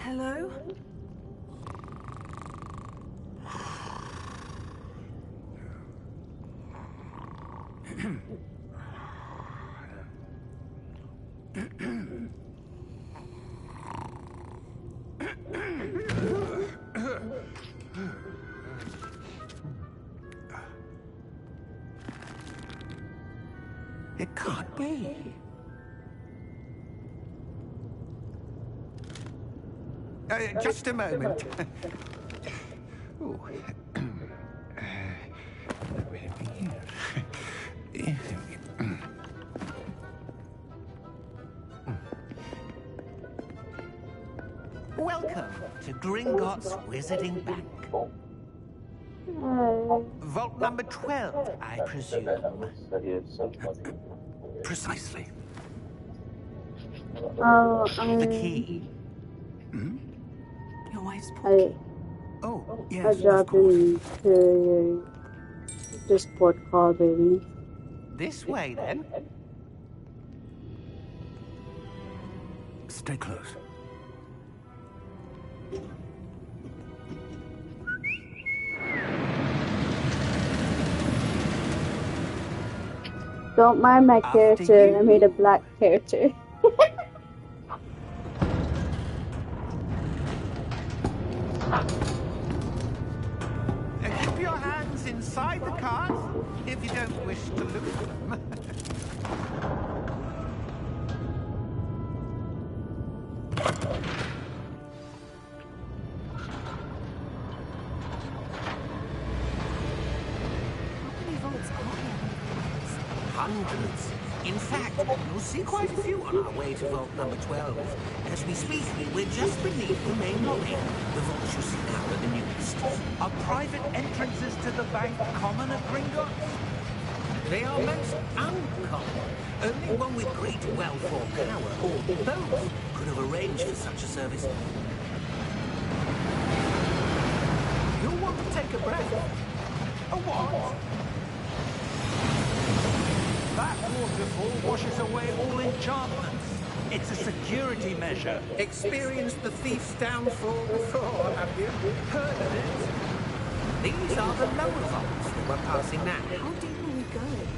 Hello? It can't be. Just a moment. Oh. Welcome to Gringotts Wizarding Bank. Vault number 12, I presume. Precisely. The key. Hmm? Your wife's porky. Oh, yes, I dropped into your Discord call, baby. This way, then. Stay close. Don't mind my character. I made a black character. Keep your hands inside the cart if you don't wish to lose them. Hundreds. In fact, you'll see quite a few on our way to vault number 12. As we speak, we're just beneath the main lobby. The vaults you see now are the newest. Are private entrances to the bank common at Gringotts? They are most uncommon. Only one with great wealth or power, or both, could have arranged for such a service. You'll want to take a breath. A what? That waterfall washes away all enchantments. It's a security measure. Experienced the thief's downfall before, have you? Heard of it? These are the lower vaults that we're passing now. How deep are we going?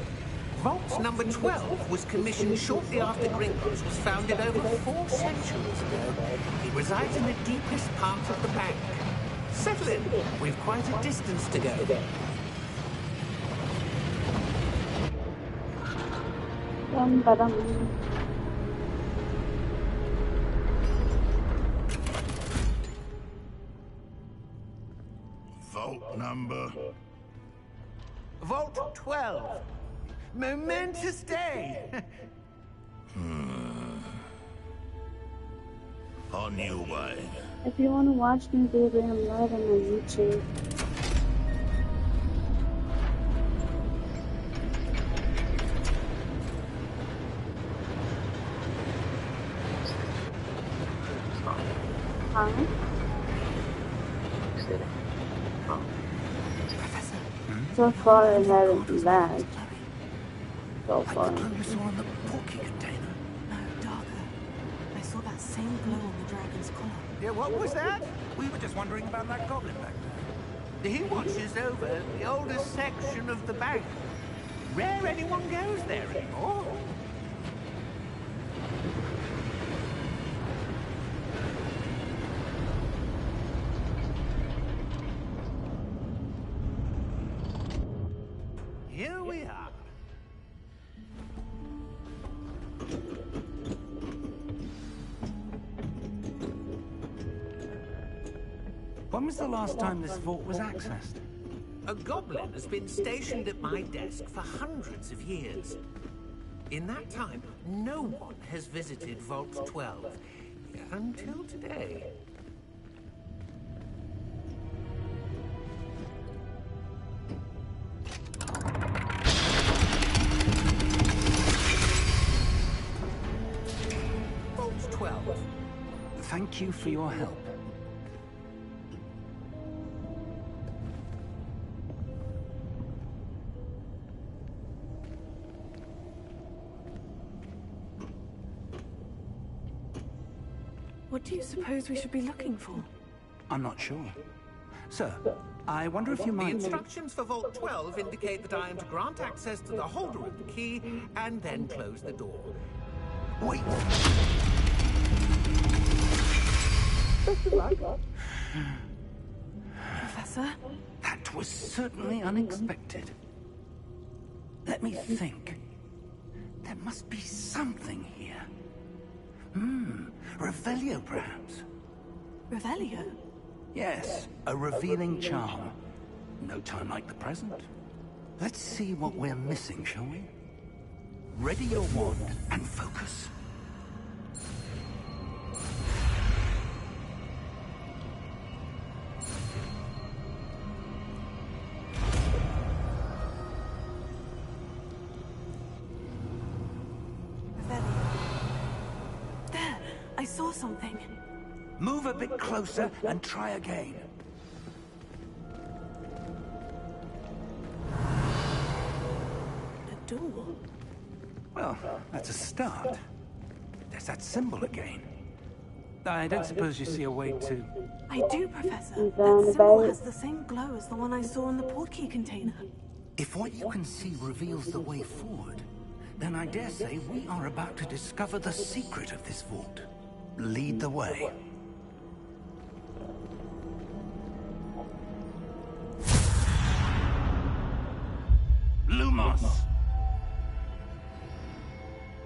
Vault number 12 was commissioned shortly after Gringotts was founded over 4 centuries ago. It resides in the deepest part of the bank. Settle in. We've quite a distance to go. Vault number? Vault 12. Momentous day. On your way. If you want to watch me, baby, I'm live on my YouTube. Huh? Professor. So far, I haven't been bad. So far. Like the glow you saw on the porky container. No, darker. I saw that same glow on the dragon's collar. Yeah, what was that? We were just wondering about that goblin back there. He watches over the oldest section of the bank. Rare anyone goes there anymore. Here we are. When was the last time this vault was accessed? A goblin has been stationed at my desk for hundreds of years. In that time, no one has visited Vault 12 until today. Vault 12. Thank you for your help. What do you suppose we should be looking for? I'm not sure. Sir, I wonder if you The might... instructions for Vault 12 indicate that I am to grant access to the holder of the key and then close the door. Wait! Professor? That was certainly unexpected. Let me think. There must be something here. Revelio, perhaps. Revelio? Yes, a revealing charm. No time like the present. Let's see what we're missing, shall we? Ready your wand and focus. I saw something. Move a bit closer and try again. A door? Well, that's a start. There's that symbol again. I don't suppose you see a way to... I do, Professor. That symbol has the same glow as the one I saw in the portkey container. If what you can see reveals the way forward, then I dare say we are about to discover the secret of this vault. Lead the way. Lumos!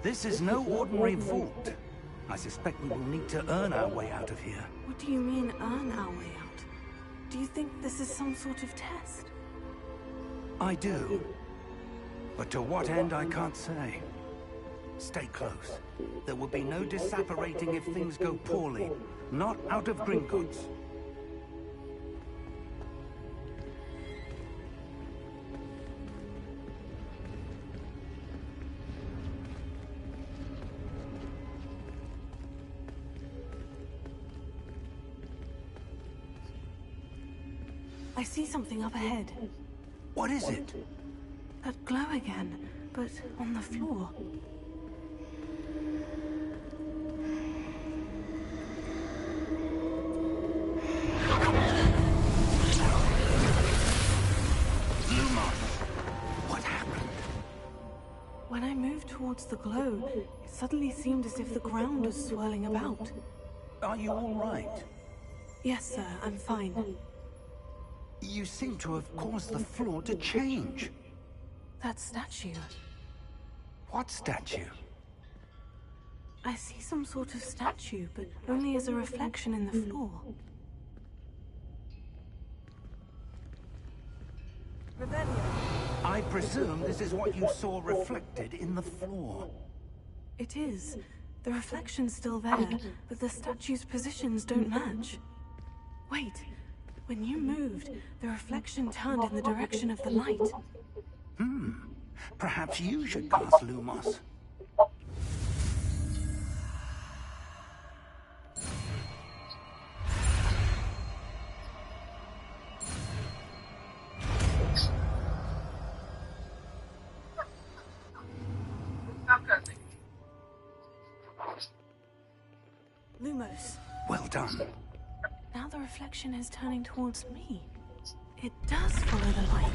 This is no ordinary vault. I suspect we will need to earn our way out of here. What do you mean, earn our way out? Do you think this is some sort of test? I do. But to what end, I can't say. Stay close. There will be no disapparating if things go poorly. Not out of Gringotts. I see something up ahead. What is it? That glow again, but on the floor. What happened? When I moved towards the glow, it suddenly seemed as if the ground was swirling about. Are you all right? Yes, sir, I'm fine. You seem to have caused the floor to change. That statue. What statue? I see some sort of statue, but only as a reflection in the floor. Revelio. I presume this is what you saw reflected in the floor. It is. The reflection's still there, but the statue's positions don't match. Wait. When you moved, the reflection turned in the direction of the light. Perhaps you should cast Lumos. Lumos. Well done. Now the reflection is turning towards me. It does follow the light.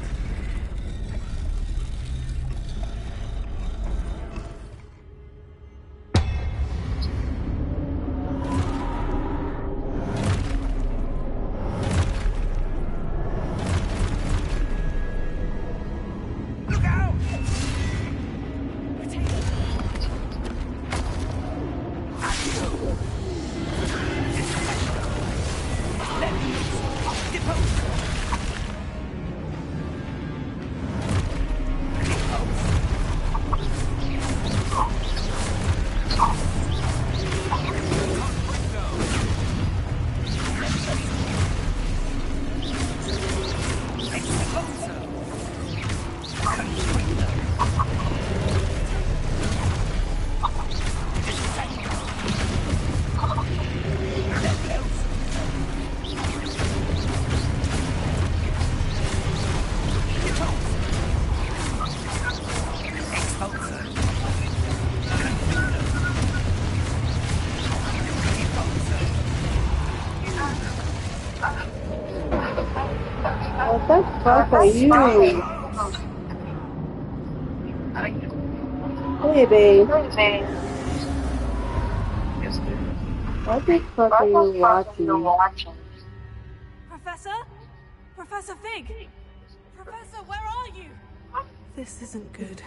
Look out! fuck are you? Hey, babe. What the fuck are you watching? Professor? Professor Fig! Professor, where are you? This isn't good.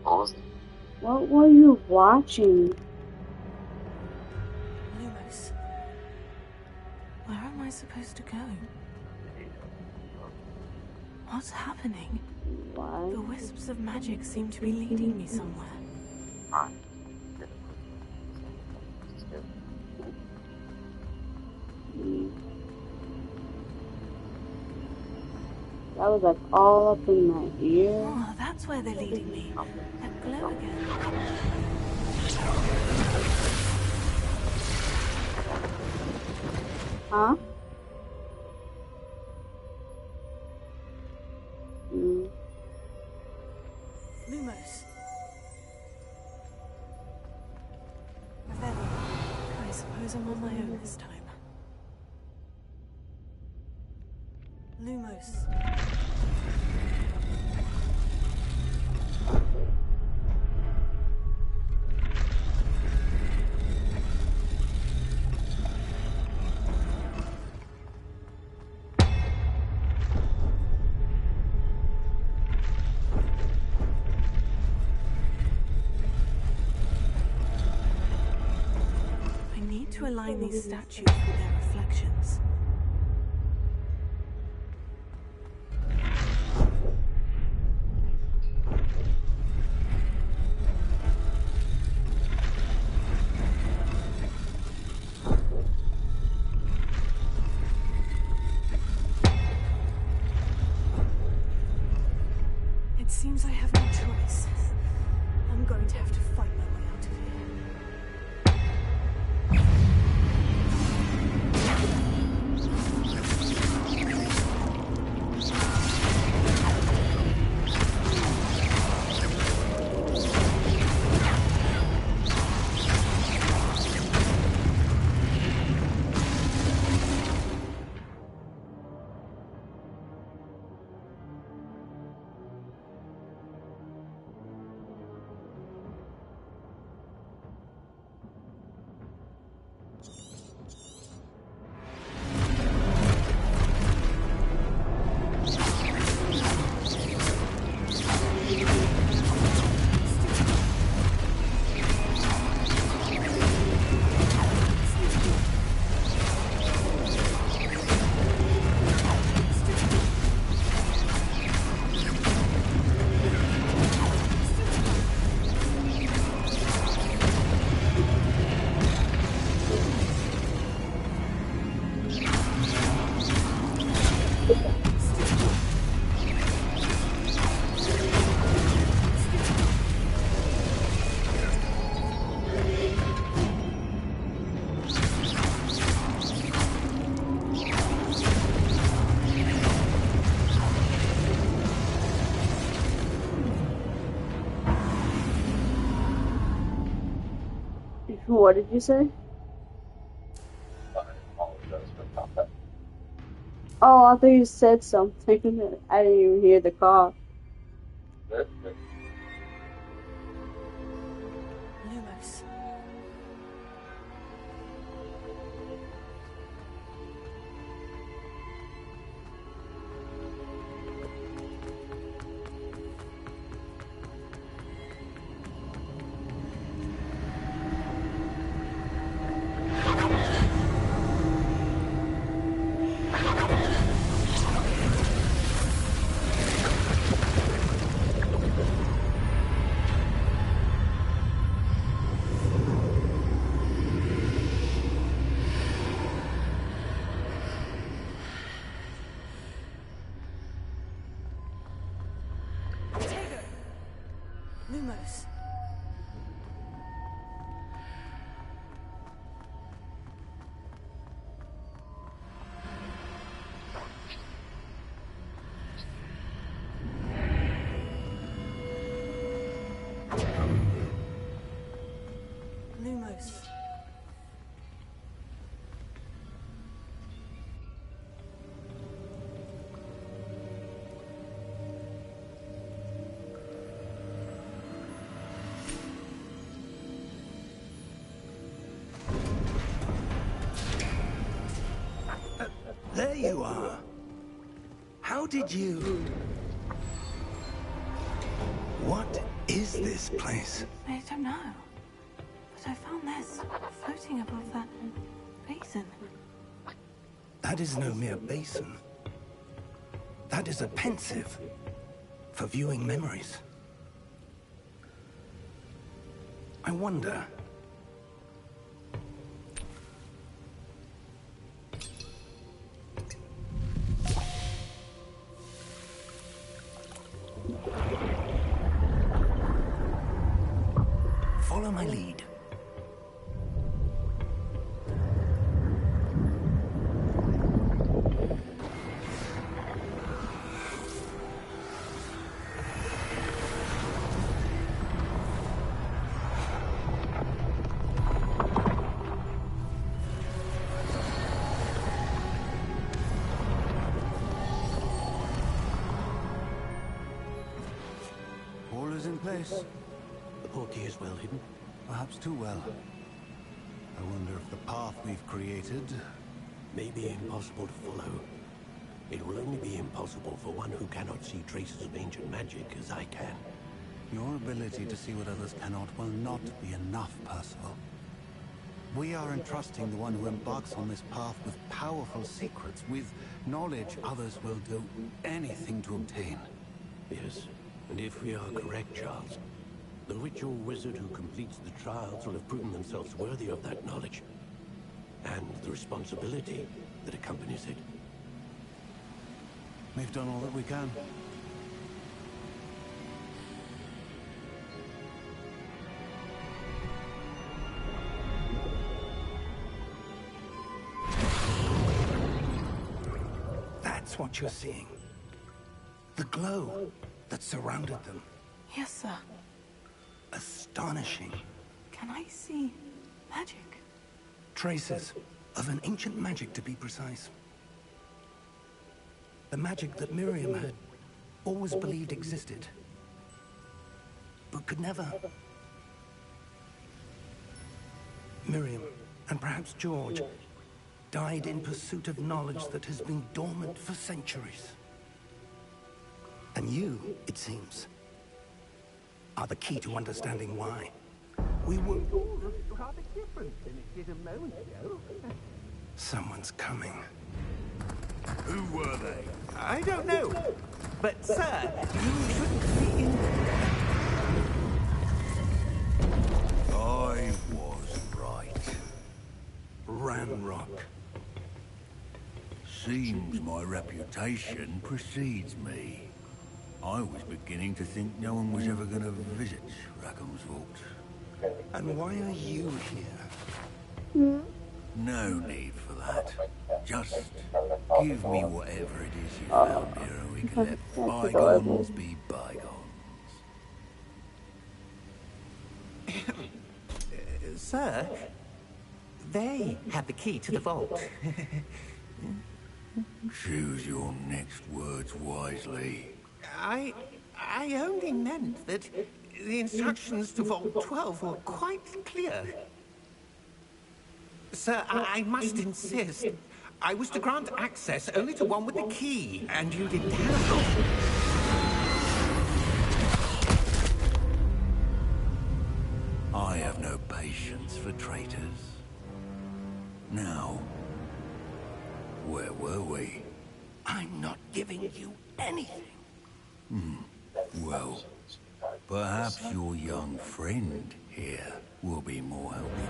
What were you watching? Lumos. Where am I supposed to go? What's happening? What? The wisps of magic seem to be leading me somewhere. That was like all up in my ear. Oh, that's where they're leading me. That glow again. Huh? Lumos. Ravelli. I suppose I'm on my own this time. Lumos. I need to align these statues with their reflections. It seems I have no choice. I'm going to have to fight my way out of here. What did you say? Oh, I thought you said something. I didn't even hear the call. Lumos. Lumos. Lumos. did you... What is this place? I don't know. But I found this floating above that basin. That is no mere basin. That is a pensive for viewing memories. I wonder... Follow my lead. All is in place. The portkey is well hidden. Perhaps too well. I wonder if the path we've created... May be impossible to follow. It will only be impossible for one who cannot see traces of ancient magic as I can. Your ability to see what others cannot will not be enough, Percival. We are entrusting the one who embarks on this path with powerful secrets, with knowledge others will do anything to obtain. Yes, and if we are correct, Charles, the witch or wizard who completes the trials will have proven themselves worthy of that knowledge, and the responsibility that accompanies it. We've done all that we can. That's what you're seeing. The glow that surrounded them. Yes, sir. Astonishing. Can I see magic? Traces of an ancient magic, to be precise. The magic that Miriam had always believed existed, but could never. Miriam, and perhaps George, died in pursuit of knowledge that has been dormant for centuries. And you, it seems, are the key to understanding why. We were... Rather different than it did a moment ago. Someone's coming. Who were they? I don't know. But, sir, you shouldn't be in... I was right. Ramrock. Seems my reputation precedes me. I was beginning to think no one was ever going to visit Rackham's Vault. And why are you here? No need for that. Just give me whatever it is you found here and we can let bygones be bygones. Sir, they had the key to the vault. Choose your next words wisely. I only meant that the instructions to Vault 12 were quite clear. Sir, I must insist. I was to grant access only to one with the key, and you didn't have. I have no patience for traitors. Now, where were we? I'm not giving you anything. Well, perhaps your young friend here will be more helpful.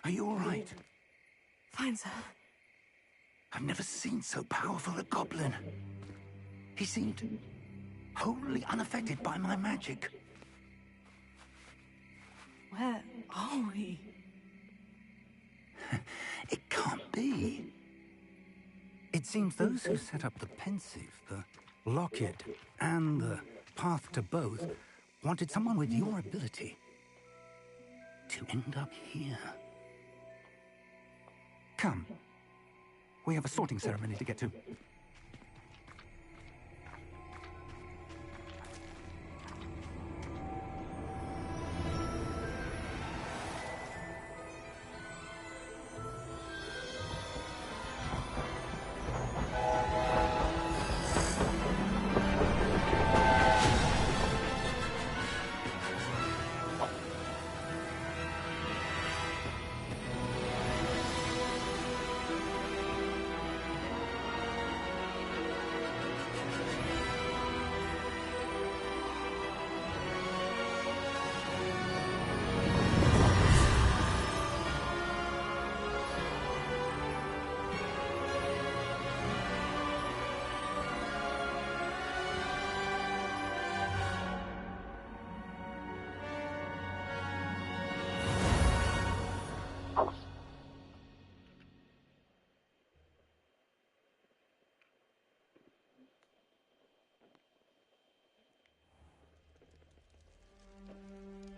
Are you all right? Fine, sir. I've never seen so powerful a goblin. He seemed wholly unaffected by my magic. Where are we? It can't be. It seems those who set up the pensive, the locket, and the path to both wanted someone with your ability to end up here. Come. We have a sorting ceremony to get to.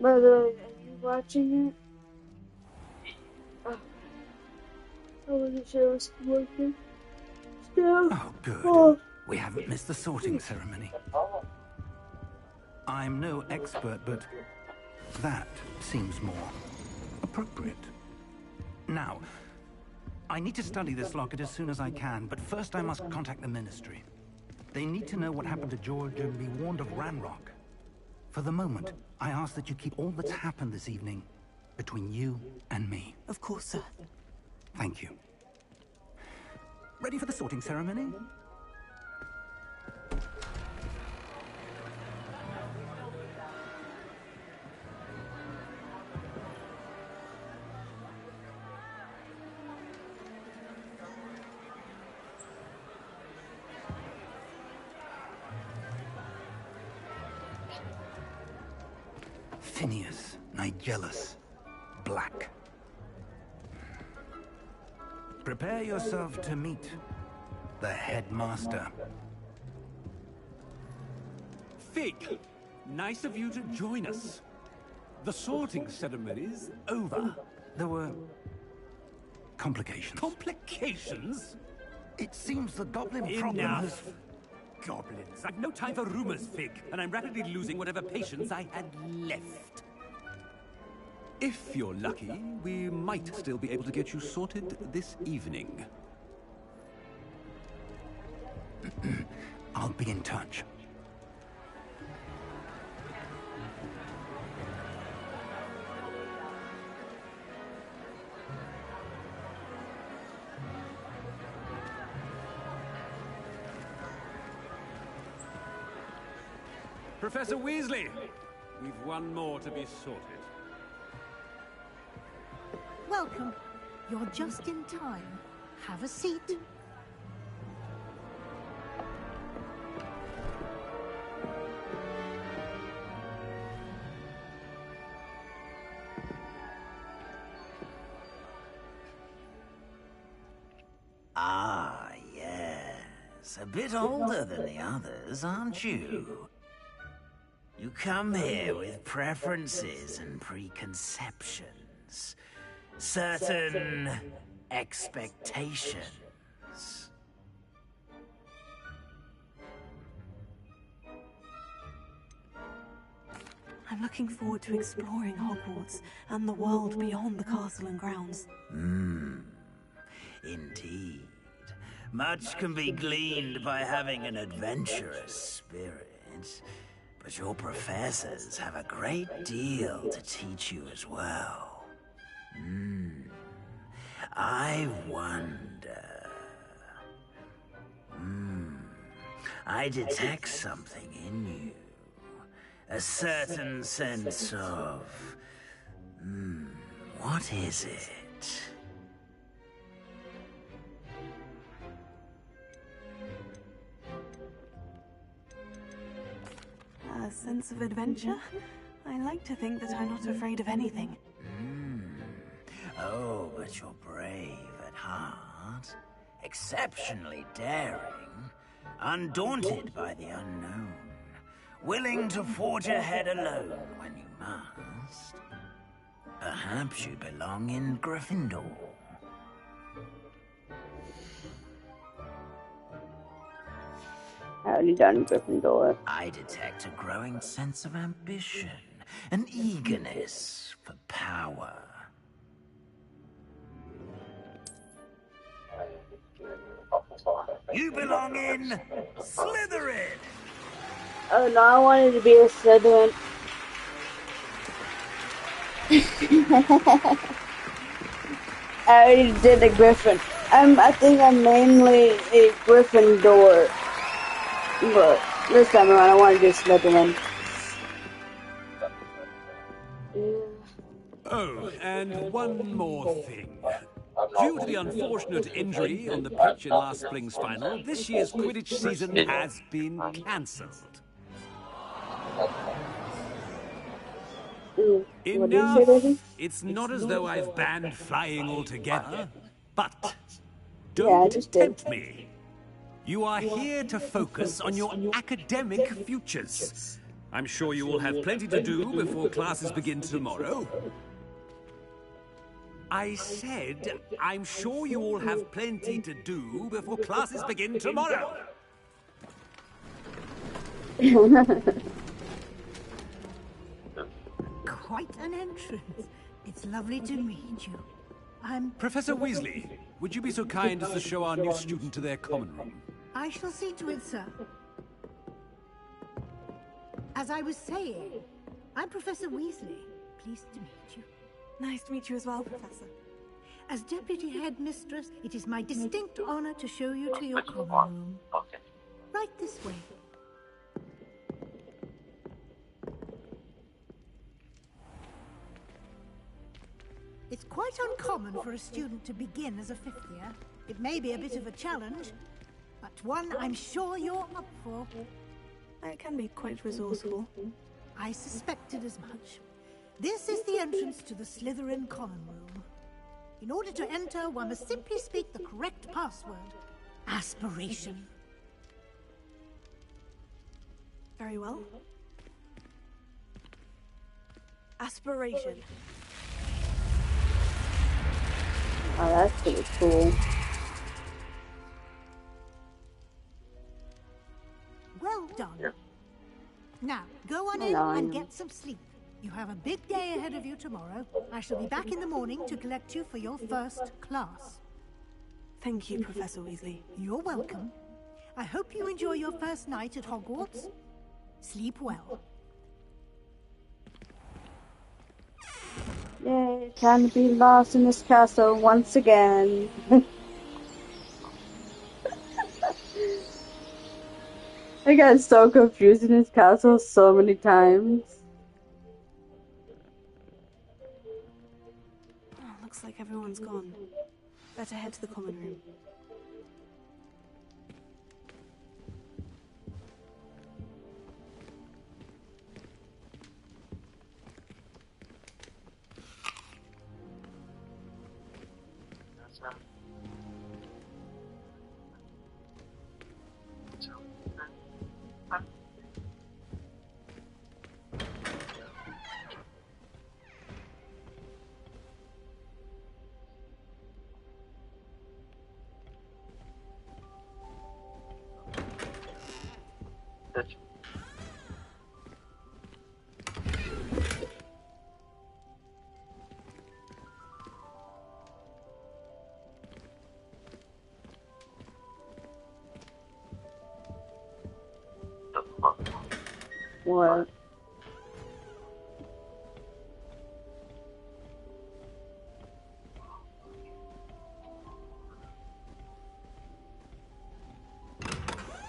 By the way, are you watching it? Oh, I wasn't sure it was working. Still. Oh, good. Oh. We haven't missed the sorting ceremony. I'm no expert, but that seems more appropriate. Now, I need to study this locket as soon as I can, but first I must contact the Ministry. They need to know what happened to George and be warned of Ranrock. For the moment, I ask that you keep all that's happened this evening between you and me. Of course, sir. Thank you. Ready for the sorting ceremony? Phineas, Nigellus, Black. Prepare yourself to meet the headmaster. Fig, nice of you to join us. The sorting ceremony's over. There were complications. Complications? It seems the goblin problem Enough. has... Goblins. I've no time for rumors, Fig, and I'm rapidly losing whatever patience I had left. If you're lucky, we might still be able to get you sorted this evening. I'll be in touch. Professor Weasley, we've one more to be sorted. Welcome. You're just in time. Have a seat. Ah, yes. A bit older than the others, aren't you? You come here with preferences and preconceptions. Certain expectations. I'm looking forward to exploring Hogwarts and the world beyond the castle and grounds. Indeed. Much can be gleaned by having an adventurous spirit. But your professors have a great deal to teach you as well. I wonder... I detect something in you. A certain sense of... what is it? sense of adventure. I like to think that I'm not afraid of anything. Oh, but you're brave at heart. Exceptionally daring. Undaunted by the unknown. Willing to forge ahead alone when you must. Perhaps you belong in Gryffindor. I already done Gryffindor. I detect a growing sense of ambition, an eagerness for power. You belong in Slytherin! Oh no, I wanted to be a Slytherin. I already did a Griffin. I think I'm mainly a Gryffindor. But this time around, I want to do Slytherin. Oh, and one more thing. Due to the unfortunate injury on the pitch in last spring's final, this year's Quidditch season has been cancelled. Enough! It's not as though I've banned flying altogether, but don't tempt me. You are here to focus on your academic futures. I'm sure you will have plenty to do before classes begin tomorrow. I said, I'm sure you all have plenty to do before classes begin tomorrow. Quite an entrance. It's lovely to meet you. I'm... Professor Weasley, would you be so kind as to show our new student to their common room? I shall see to it, sir. As I was saying, I'm Professor Weasley. Pleased to meet you. Nice to meet you as well, Professor. As Deputy Headmistress, it is my distinct honor to show you to your common room. Right this way. It's quite uncommon for a student to begin as a fifth year. It may be a bit of a challenge, but one I'm sure you're up for. I can be quite resourceful. I suspected as much. This is the entrance to the Slytherin common room. In order to enter, one must simply speak the correct password. Aspiration. Very well. Aspiration. Oh, that's pretty cool. Well done. Now, go on in and get some sleep. You have a big day ahead of you tomorrow. I shall be back in the morning to collect you for your first class. Thank you, Professor Weasley. You're welcome. I hope you enjoy your first night at Hogwarts. Sleep well. Yay, time to be lost in this castle once again. I got so confused in this castle so many times. Oh, looks like everyone's gone. Better head to the common room. What?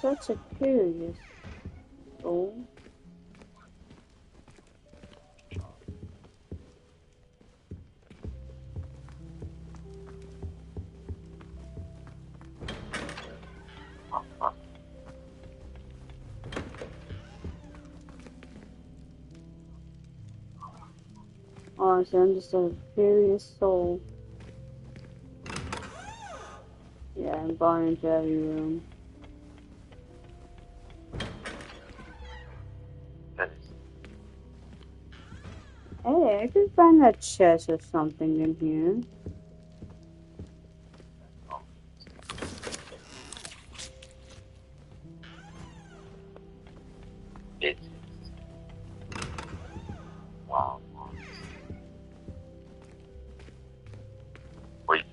Such a curious. Oh. honestly, I'm just a curious soul. Yeah, I'm going into every room. Hey, I could find a chest or something in here. Wow. Wait.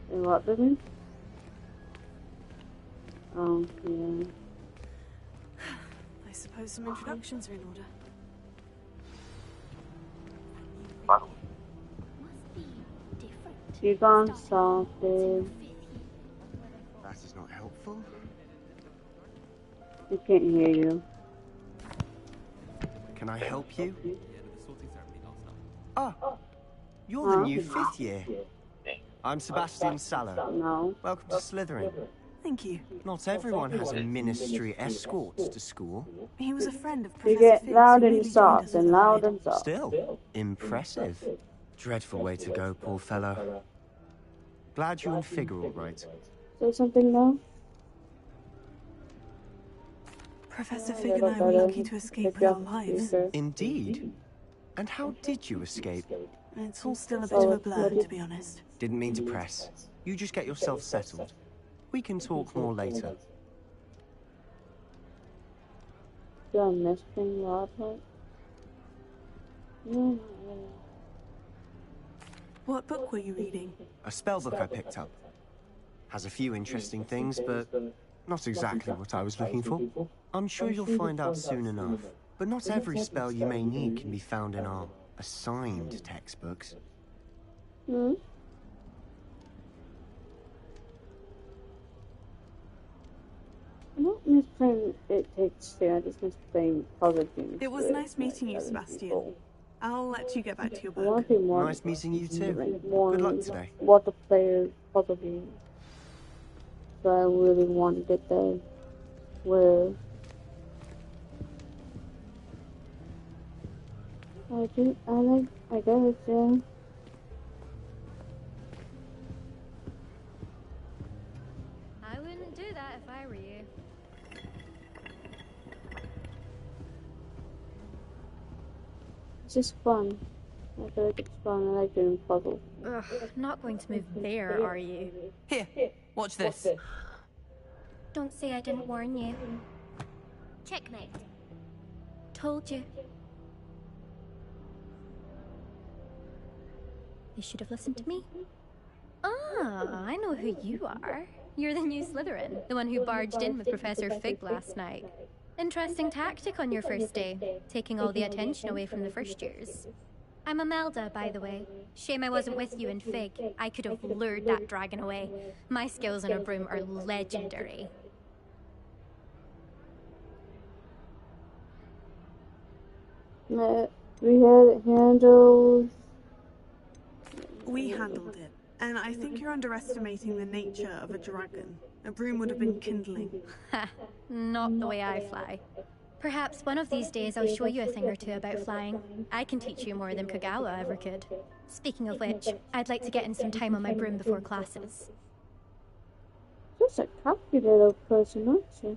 What building? Oh, yeah. I suppose some introductions are in order. You gone salted. That is not helpful. We can't hear you. Can I help you? Oh, you're the new 5th year. I'm Sebastian Sallow. No. Welcome to Slytherin. Thank you. Not everyone has a ministry escort to school. He was a friend of You Professor get Figg's loud who and really joined soft us and with the loud ride. and soft. Still, impressive. Dreadful way to go, poor fellow. Glad you and Fig are all right. Say something now? Professor Fig and I were lucky to escape with our lives. Indeed. And how did you escape? It's all still a bit of a blur, to be honest. Didn't mean to press. You just get yourself settled. We can talk more later. Do I miss thing loud part? No, not really. What book were you reading? A spellbook I picked up. Has a few interesting things, but not exactly what I was looking for. I'm sure you'll find out soon enough. But not every spell you may need can be found in our assigned textbooks. Hmm? I don't miss playing It Takes Two, I just miss playing puzzle games. It was nice meeting you, Sebastian. I'll let you get back to your I want book. to be more. Nice meeting you too. Like, more Good luck today. multiplayer puzzle games. So I really want to get there. Where I guess, yeah. I wouldn't do that if I were you. It's just fun. I feel like it's fun. I like doing puzzles. Ugh, not going to move there, are you? Here, watch this. Don't say I didn't warn you. Checkmate. Told you. You should have listened to me. Ah, I know who you are. You're the new Slytherin, the one who barged in with Professor Fig last night. Interesting tactic on your first day, taking all the attention away from the first years. I'm Imelda, by the way. Shame I wasn't with you in Fig. I could have lured that dragon away. My skills on a broom are legendary. We had it handled. We handled it, and I think you're underestimating the nature of a dragon. A broom would have been kindling. Ha, not the way I fly. Perhaps one of these days I'll show you a thing or two about flying. I can teach you more than Kagawa ever could. Speaking of which, I'd like to get in some time on my broom before classes. Just a cocky little person, aren't you?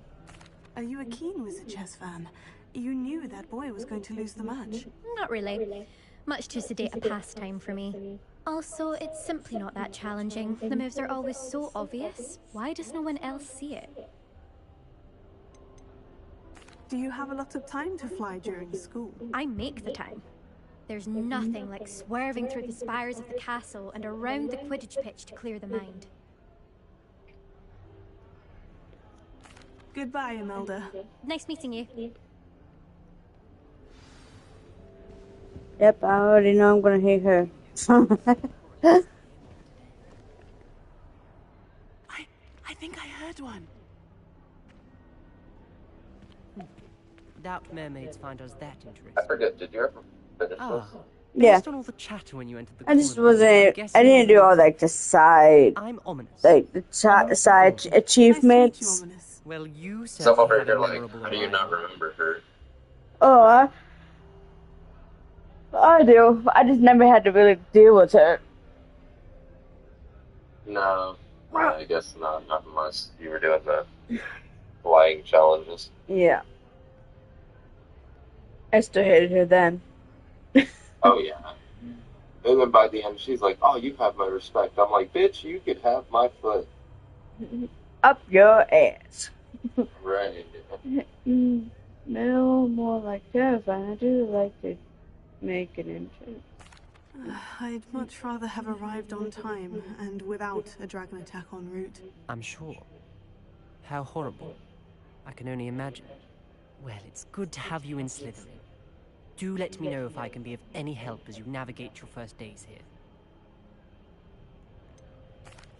Are you a keen Wizard Chess fan? You knew that boy was going to lose the match. Not really. Much too sedate a pastime for me. Also, it's simply not that challenging. The moves are always so obvious. Why does no one else see it? Do you have a lot of time to fly during school? I make the time. There's nothing like swerving through the spires of the castle and around the Quidditch pitch to clear the mind. Goodbye, Imelda. Nice meeting you. Yep, I already know I'm gonna hate her. I think I heard one. Doubt mermaids find us that interesting. I forget, did you ever finish Ah, Yeah. Based on all the chatter when you entered the I just common room, I'm wasn't. I guessing didn't do all like the side, I'm ominous. like the side achievements. Well, you Some certainly over had a here, like, memorable how do you not arrival. remember her? Oh, I do. I just never had to really deal with her. No, I guess not unless you were doing the flying challenges. Yeah. I still hated her then. Oh yeah. And then by the end, she's like, "Oh, you have my respect." I'm like, "Bitch, you could have my foot." Up your ass. Right. No, more like terrifying. I do like to make an entrance. I'd much rather have arrived on time and without a dragon attack en route. I'm sure. How horrible. I can only imagine. Well, it's good to have you in Slytherin. Do let me know if I can be of any help as you navigate your first days here.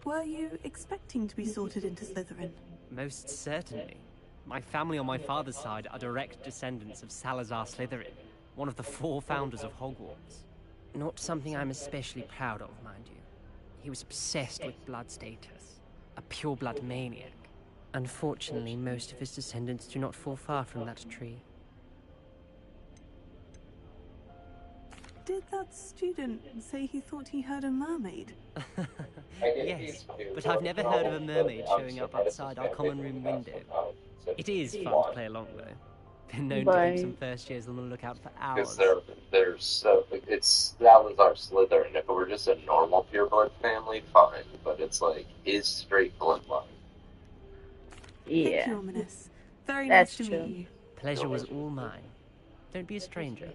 Were you expecting to be sorted into Slytherin? Most certainly. My family on my father's side are direct descendants of Salazar Slytherin, one of the 4 founders of Hogwarts. Not something I'm especially proud of, mind you. He was obsessed with blood status, a pure-blood maniac. Unfortunately, most of his descendants do not fall far from that tree. Did that student say he thought he heard a mermaid? Yes, but I've never heard of a mermaid showing up outside our common room window. It is fun to play along, though. Been known to keep some first years on the lookout for hours. Because they're so, it's Salazar Slytherin. If it were just a normal pureblood family, fine. But it's like his straight bloodline. Yeah. Thank you, Ominous. Very That's nice to true. meet you. Pleasure was all mine. Don't be a stranger.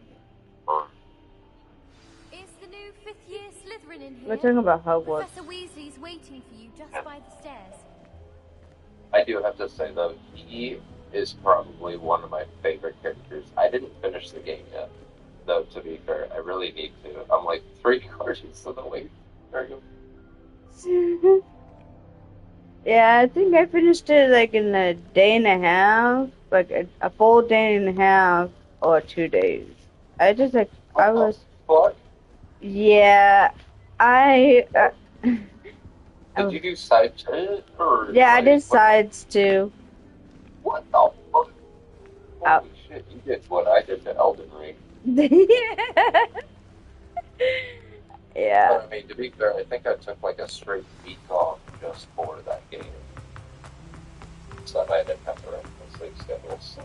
Is the new 5th year Slytherin in here? We're talking about Hogwarts. Professor Weasley's waiting for you just by the stairs. I do have to say, though, he is probably one of my favorite characters. I didn't finish the game yet, though, to be fair. I really need to. I'm like 3/4 of the way through. Yeah, I think I finished it like in a day and a half, like a full day and a half or 2 days. I just like I was. What? Yeah, I. Did you do sides to it, or? Yeah, I like, did sides too. What the fuck? Holy shit! You did what I did to Elden Ring. Yeah. But I mean, to be fair, I think I took like a straight week off just for that game. So I didn't have to run my sleep schedules.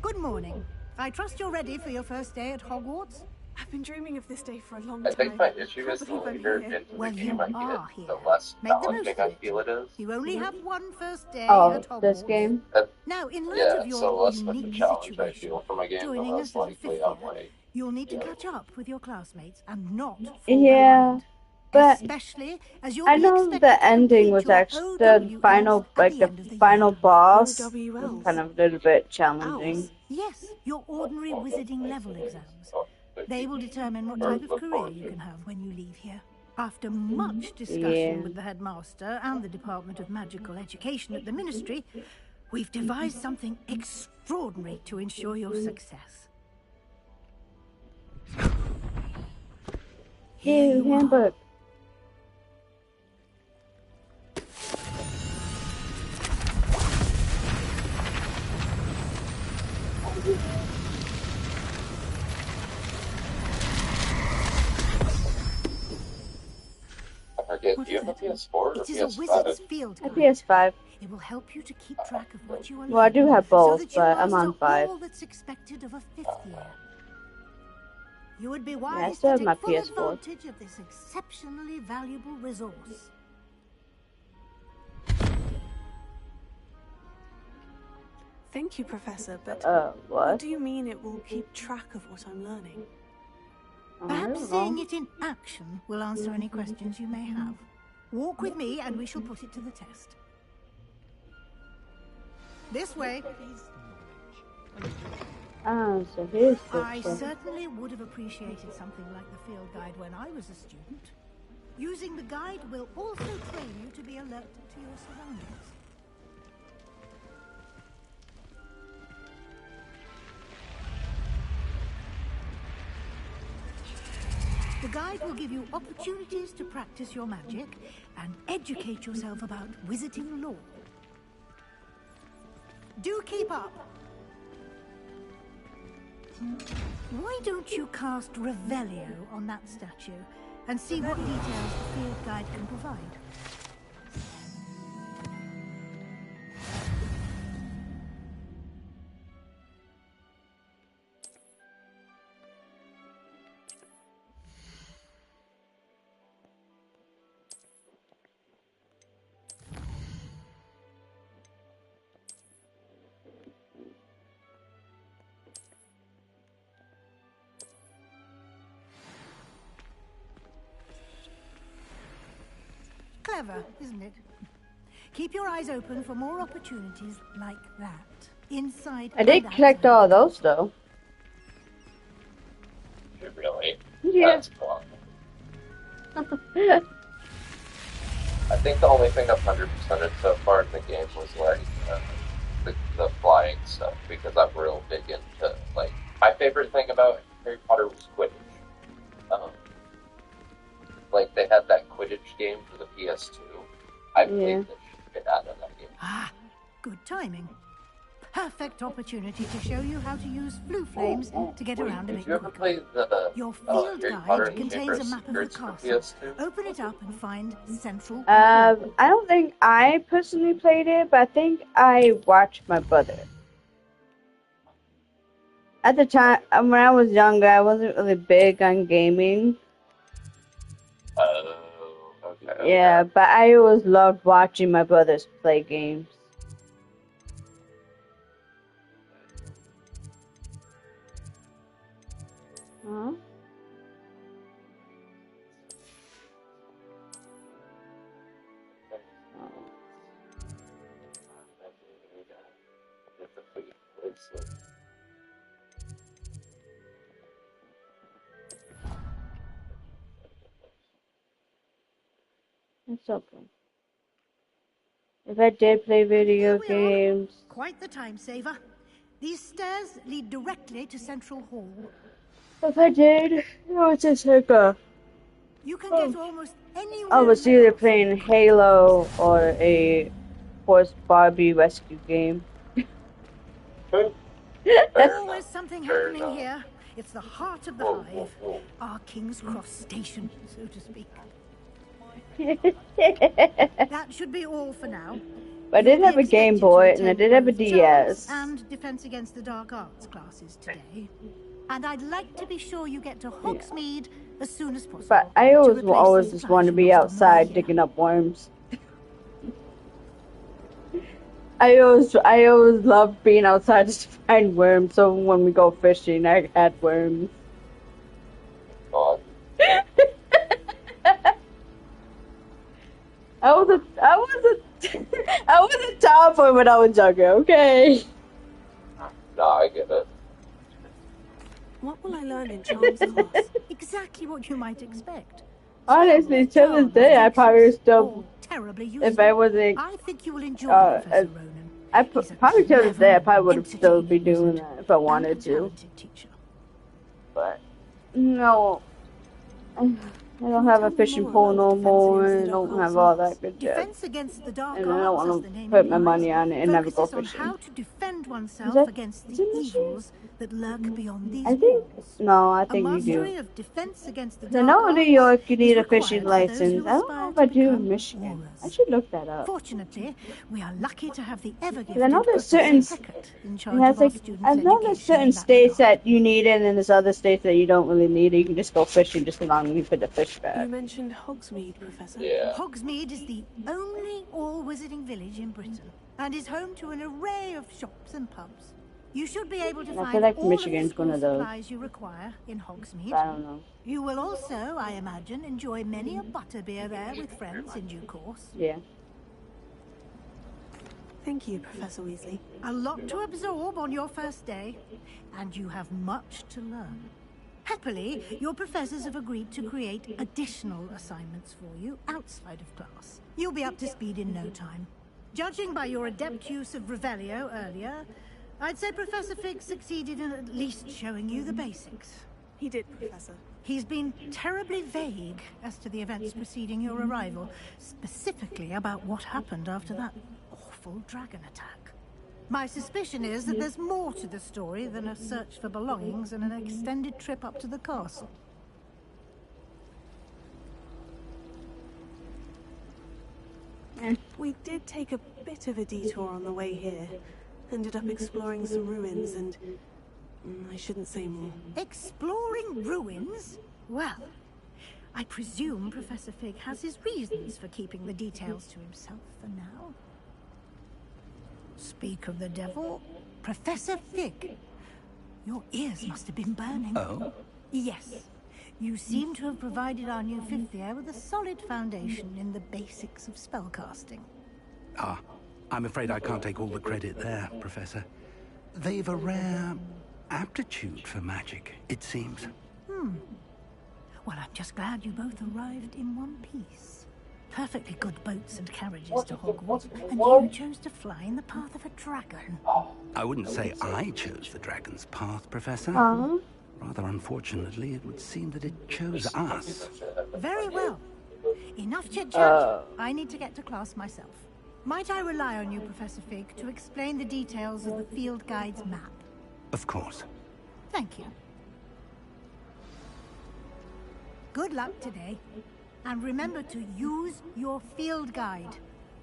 Good morning. I trust you're ready for your first day at Hogwarts? I've been dreaming of this day for a long I time. think my issue is the Can't believe later I'm here. into the Well, game you I are get, here. the less Make the most challenging of I it. feel it is. You only have one first day Oh, at Hogwarts. this game? Now, in light Yeah, of your so less of a unique challenge I situation, feel for my game, the joining less us as a likely fifth I'm year, like, you'll need to catch up with your classmates and not fall Yeah, behind. but Especially as you'll I be know expected the to ending complete was your actually the OWLs final, at like the the end of the final year. boss was OWLs? kind of a little bit challenging. Yes, your ordinary wizarding level exams. They will determine what type of career you can have when you leave here. After much discussion Yeah. with the headmaster and the Department of Magical Education at the Ministry, we've devised something extraordinary to ensure your success. Here, handbook. do you have a PS4 or It is a PS5? wizard's field A guide. PS5. It will help you to keep track of what you are Well, I do have so both, that you but I'm master on 5. all that's expected of a 5th year. You would be I wise still to have my take full PS4. advantage of this exceptionally valuable resource. Thank you, Professor, but what? do you mean it will keep track of what I'm learning? Perhaps seeing it in action will answer any questions you may have. Walk with me and we shall put it to the test. This way. Oh, so here's the I check. certainly would have appreciated something like the field guide when I was a student. Using the guide will also train you to be alert to your surroundings. guide will give you opportunities to practice your magic and educate yourself about wizarding lore. Do keep up. Why don't you cast Revelio on that statue and see what details the field guide can provide? Clever, isn't it? Keep your eyes open for more opportunities like that. Inside I did collect all those though. Really? Yeah. That's cool. I think the only thing I've 100%ed so far in the game was like the flying stuff, because I'm real big into, like, my favorite thing about Harry Potter was Quidditch. Like, they had that Quidditch game for the PS2. I played the shit out of that game. Ah, good timing. Perfect opportunity to show you how to use flue flames to get around a bit quicker. Your field guide contains a map of the castle. Open it up and find Central. I don't think I personally played it, but I think I watched my brother. At the time, when I was younger, I wasn't really big on gaming. Okay. Yeah, but I always loved watching my brothers play games. Huh? It's okay. If I did play video games... Quite the time saver. These stairs lead directly to Central Hall. If I did, it was just like a... You can get almost anywhere. I was either playing Halo or a Horse Barbie rescue game. Always something happening here. It's the heart of the hive. Our King's Cross station, so to speak. That should be all for now. But I did have a Game Boy and I did have a DS. And Defense Against the Dark Arts classes today. And I'd like to be sure you get to Hogsmeade as soon as possible. But I always just want to be outside digging up worms. I always loved being outside just to find worms. So when we go fishing, I had worms. God. I was a tomboy when I was younger, okay? No, I get it. What will I learn in Charms class? Exactly what you might expect. Honestly, till this day, I probably still, if I wasn't, I think you will enjoy Professor Ronan. Probably till this day, I probably would have still be doing that if I wanted to. But, no. I don't have a fishing pole no more, and I don't have all that good jazz. And I don't want to put my money on it and never go fishing. How to defend oneself against the evils that lurk beyond these I think you do. I know in New York you need a fishing license. I don't know if I do in Michigan. I should look that up. Fortunately, we are lucky to have the ever-gifted I know there's certain, I know there's certain states that you need it, and there's other states that you don't really need it. You can just go fishing just as long as you put the fish back. You mentioned Hogsmeade, Professor. Yeah. Hogsmeade is the only all-wizarding village in Britain, and is home to an array of shops and pubs. You should be able to find feel like all Michigan's of the one of those. supplies you require in Hogsmeade. I don't know. You will also, I imagine, enjoy many a butterbeer there with friends in due course. Yeah. Thank you, Professor Weasley. A lot to absorb on your first day, and you have much to learn. Happily, your professors have agreed to create additional assignments for you outside of class. You'll be up to speed in no time. Judging by your adept use of Revelio earlier, I'd say Professor Fig succeeded in at least showing you the basics. He did, Professor. He's been terribly vague as to the events preceding your arrival, specifically about what happened after that awful dragon attack. My suspicion is that there's more to the story than a search for belongings and an extended trip up to the castle. We did take a bit of a detour on the way here. Ended up exploring some ruins and... I shouldn't say more. Exploring ruins? Well, I presume Professor Fig has his reasons for keeping the details to himself for now. Speak of the devil, Professor Fig. Your ears must have been burning. Oh? Yes. You seem to have provided our new fifth year with a solid foundation in the basics of spellcasting. Ah, I'm afraid I can't take all the credit there, Professor. They've a rare aptitude for magic, it seems. Well, I'm just glad you both arrived in one piece. Perfectly good boats and carriages to Hogwarts, and you chose to fly in the path of a dragon. I wouldn't say I chose the dragon's path, Professor. Rather unfortunately, it would seem that it chose us. Very well. Enough chit-chat. I need to get to class myself. Might I rely on you, Professor Fig, to explain the details of the field guide's map? Of course. Thank you. Good luck today. And remember to use your field guide.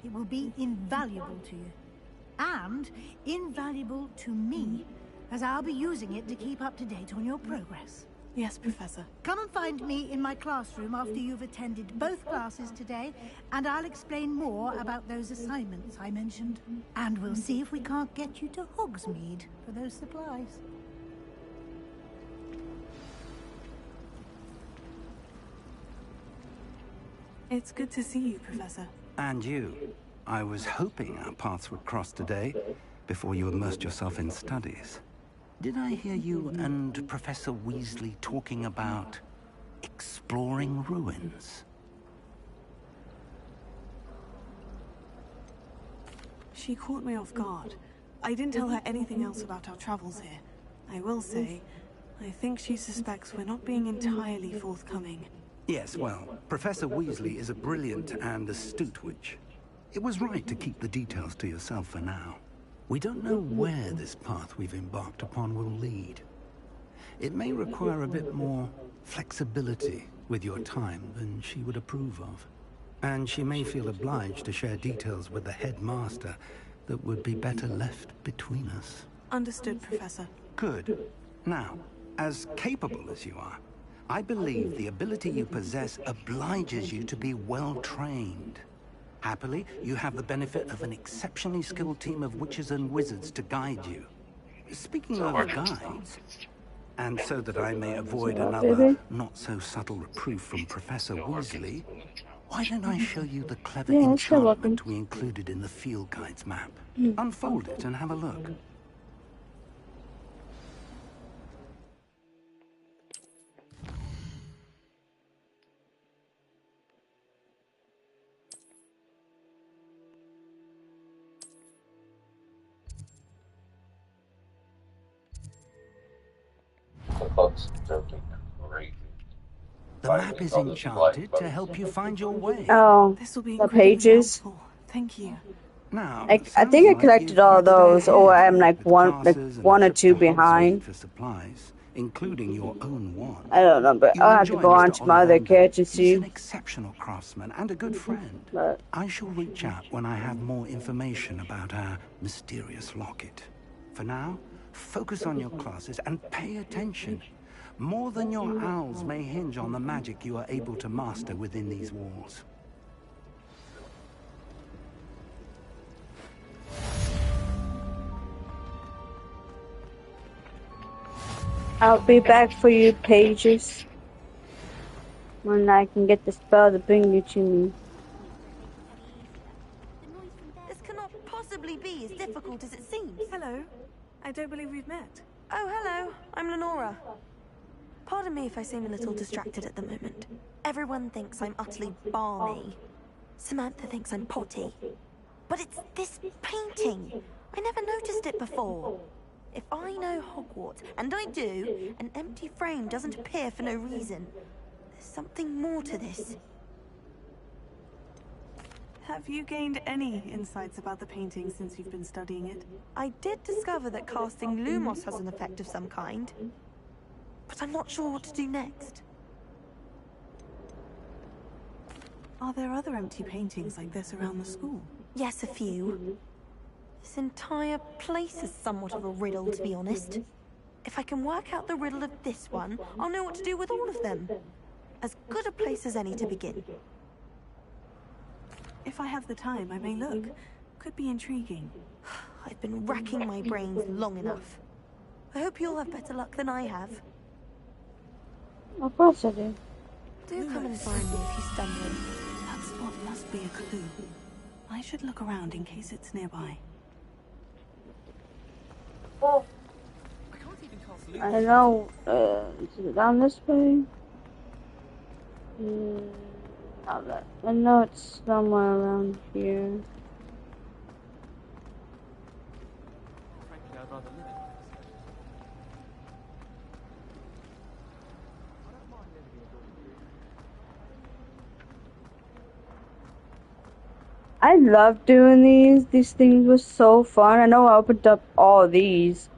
It will be invaluable to you. And invaluable to me, as I'll be using it to keep up to date on your progress. Yes, Professor. Come and find me in my classroom after you've attended both classes today, and I'll explain more about those assignments I mentioned. And we'll see if we can't get you to Hogsmeade for those supplies. It's good to see you, Professor. And you. I was hoping our paths would cross today, before you immersed yourself in studies. Did I hear you and Professor Weasley talking about exploring ruins? She caught me off guard. I didn't tell her anything else about our travels here. I will say, I think she suspects we're not being entirely forthcoming. Yes, well, Professor Weasley is a brilliant and astute witch. It was right to keep the details to yourself for now. We don't know where this path we've embarked upon will lead. It may require a bit more flexibility with your time than she would approve of. And she may feel obliged to share details with the headmaster that would be better left between us. Understood, Professor. Good. Now, as capable as you are, I believe the ability you possess obliges you to be well-trained. Happily, you have the benefit of an exceptionally skilled team of witches and wizards to guide you. Speaking of guides, and so that I may avoid another not-so-subtle reproof from Professor Weasley, why don't I show you the clever enchantment we included in the field guide's map? Unfold it and have a look. The map is enchanted to help you find your way. Oh, the pages. Thank you. Now, I think I collected all those, or I'm like one or two behind. For supplies, including your own wand. I don't know, but I'll have to go on to my other character to He's an see. exceptional craftsman and a good friend. I shall reach out when I have more information about our mysterious locket. For now, focus on your classes and pay attention. More than your owls may hinge on the magic you are able to master within these walls. I'll be back for you, pages, when I can get the spell to bring you to me. This cannot possibly be as difficult as it seems. Hello. I don't believe we've met. Oh, hello. I'm Lenora. Pardon me if I seem a little distracted at the moment. Everyone thinks I'm utterly balmy. Samantha thinks I'm potty. But it's this painting. I never noticed it before. If I know Hogwarts, and I do, an empty frame doesn't appear for no reason. There's something more to this. Have you gained any insights about the painting since you've been studying it? I did discover that casting Lumos has an effect of some kind, but I'm not sure what to do next. Are there other empty paintings like this around the school? Yes, a few. This entire place is somewhat of a riddle, to be honest. If I can work out the riddle of this one, I'll know what to do with all of them. As good a place as any to begin. If I have the time, I may look. Could be intriguing. I've been racking my brains long enough. I hope you'll have better luck than I have. Of course I do. Do come and find me if you stumble. That spot must be a clue. I should look around in case it's nearby. I know, is it down this way? I know it's somewhere around here. Frankly, I'd rather live in I love doing these. These things were so fun. I know I opened up all these.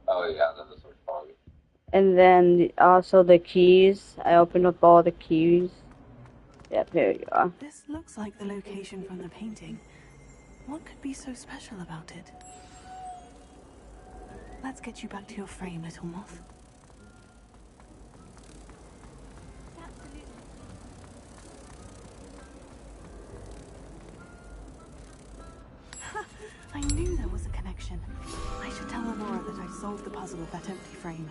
Oh yeah, those were fun. And then also the keys. I opened up all the keys. Yep, here you are. This looks like the location from the painting. What could be so special about it? Let's get you back to your frame, little moth. I knew there was a connection. I should tell Lenora that I've solved the puzzle of that empty frame.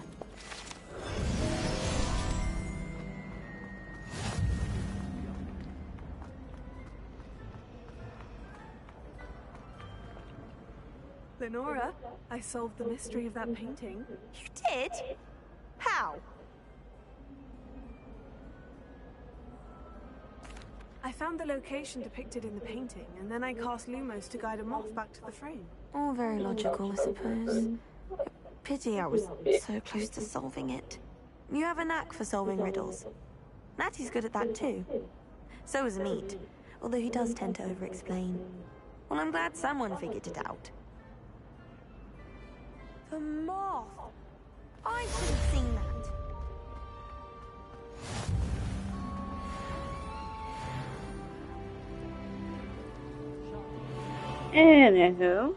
Lenora, I solved the mystery of that painting. You did? How? I found the location depicted in the painting, and then I cast Lumos to guide a moth back to the frame. All very logical, I suppose. Pity I was so close to solving it. You have a knack for solving riddles. Natty's good at that too. So is Meat, although he does tend to over-explain. Well, I'm glad someone figured it out. The moth! I should have seen that. Anywho.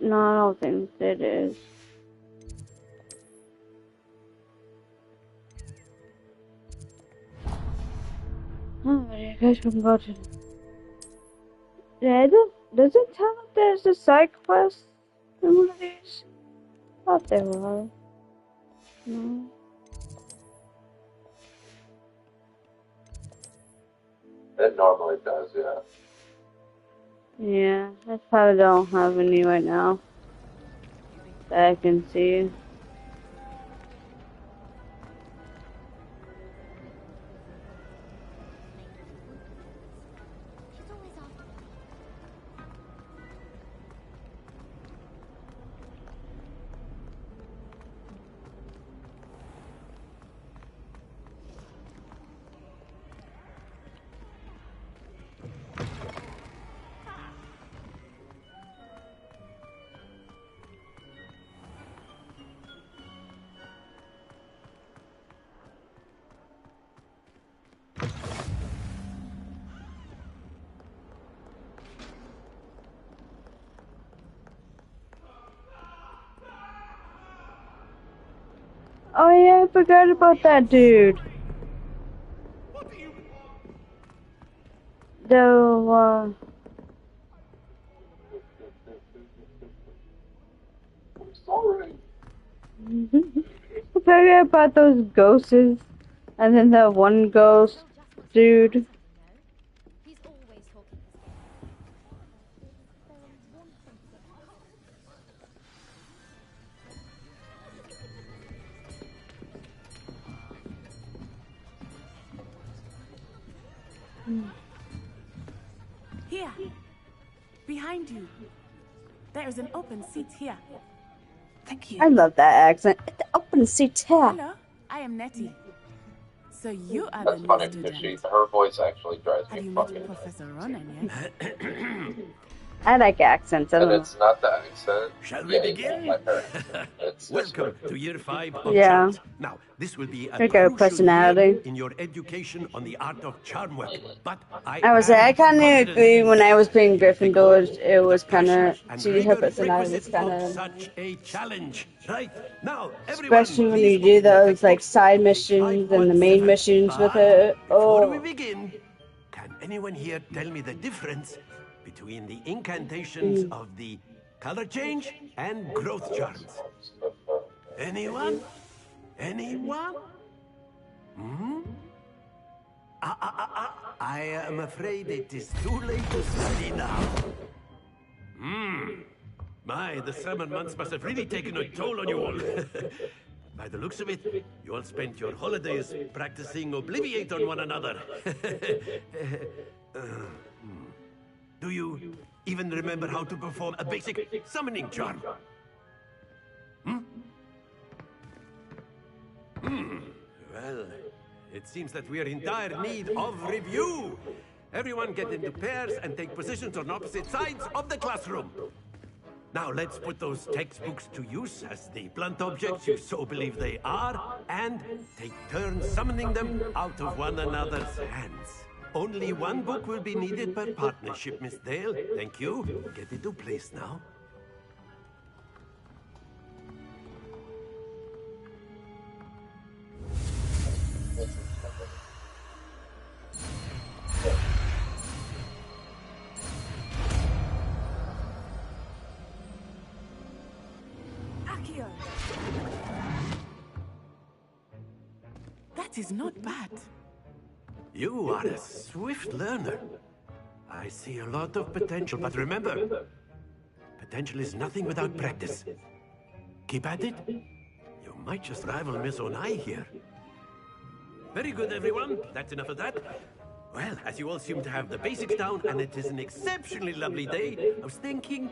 No, I don't think it is. Oh, you guys can go to. Yeah, does it tell if there's a side quest in one of these? I thought there was. No. It normally does, yeah. Yeah, I probably don't have any right now that I can see. Oh yeah, I forgot about that dude. The Sorry. I forgot about those ghosts, and then that one ghost dude. Here. Behind you. There is an open seat here. Thank you. I love that accent. The open seat here. Hello, I am Nettie. So you are That's the funny new because student. her voice actually drives Have me you met fucking Professor Ronan yet? I like accents. I don't and know. it's not the accent. Shall we begin? Like her accent. It's Welcome just to year 5 of Yeah. charms. Now, this will be a There you go, crucial personality. year in your education on the art of charm work. But I would say I kind of agree. When I was playing Gryffindor, it was kind of her personality was kind of, such a challenge. Right now, especially when you do those like side missions and the main missions with her. Before we Oh, begin, can anyone here tell me the difference between the incantations of the color change and growth charms? Anyone? Anyone? Hmm? I am afraid it is too late to study now. My, the summer months must have really taken a toll on you all. By the looks of it, you all spent your holidays practicing Obliviate on one another. Do you even remember how to perform a basic summoning charm? Well, it seems that we are in dire need of review. Everyone get into pairs and take positions on opposite sides of the classroom. Now let's put those textbooks to use as the blunt objects you so believe they are, and take turns summoning them out of one another's hands. Only one book will be needed per partnership, Miss Dale. Thank you. Get into place now. Accio. That is not bad. You are a swift learner. I see a lot of potential, but remember, potential is nothing without practice. Keep at it. You might just rival Miss Onai here. Very good, everyone. That's enough of that. Well, as you all seem to have the basics down, and it is an exceptionally lovely day, I was thinking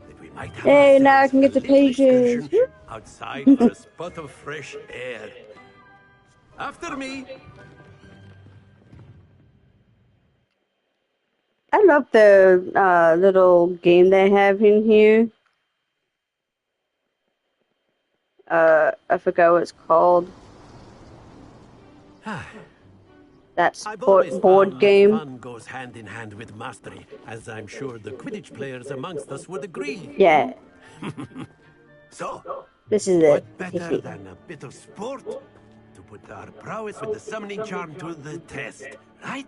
that we might have hey, now I ourselves can get a the little pages. excursion outside for a spot of fresh air. After me. I love the little game they have in here. I forgot what it's called. That board game. Fun goes hand in hand with mastery, as I'm sure the Quidditch players amongst us would agree. Yeah. So, This is it. what better than a bit of sport to put our prowess with the summoning charm to the test, right?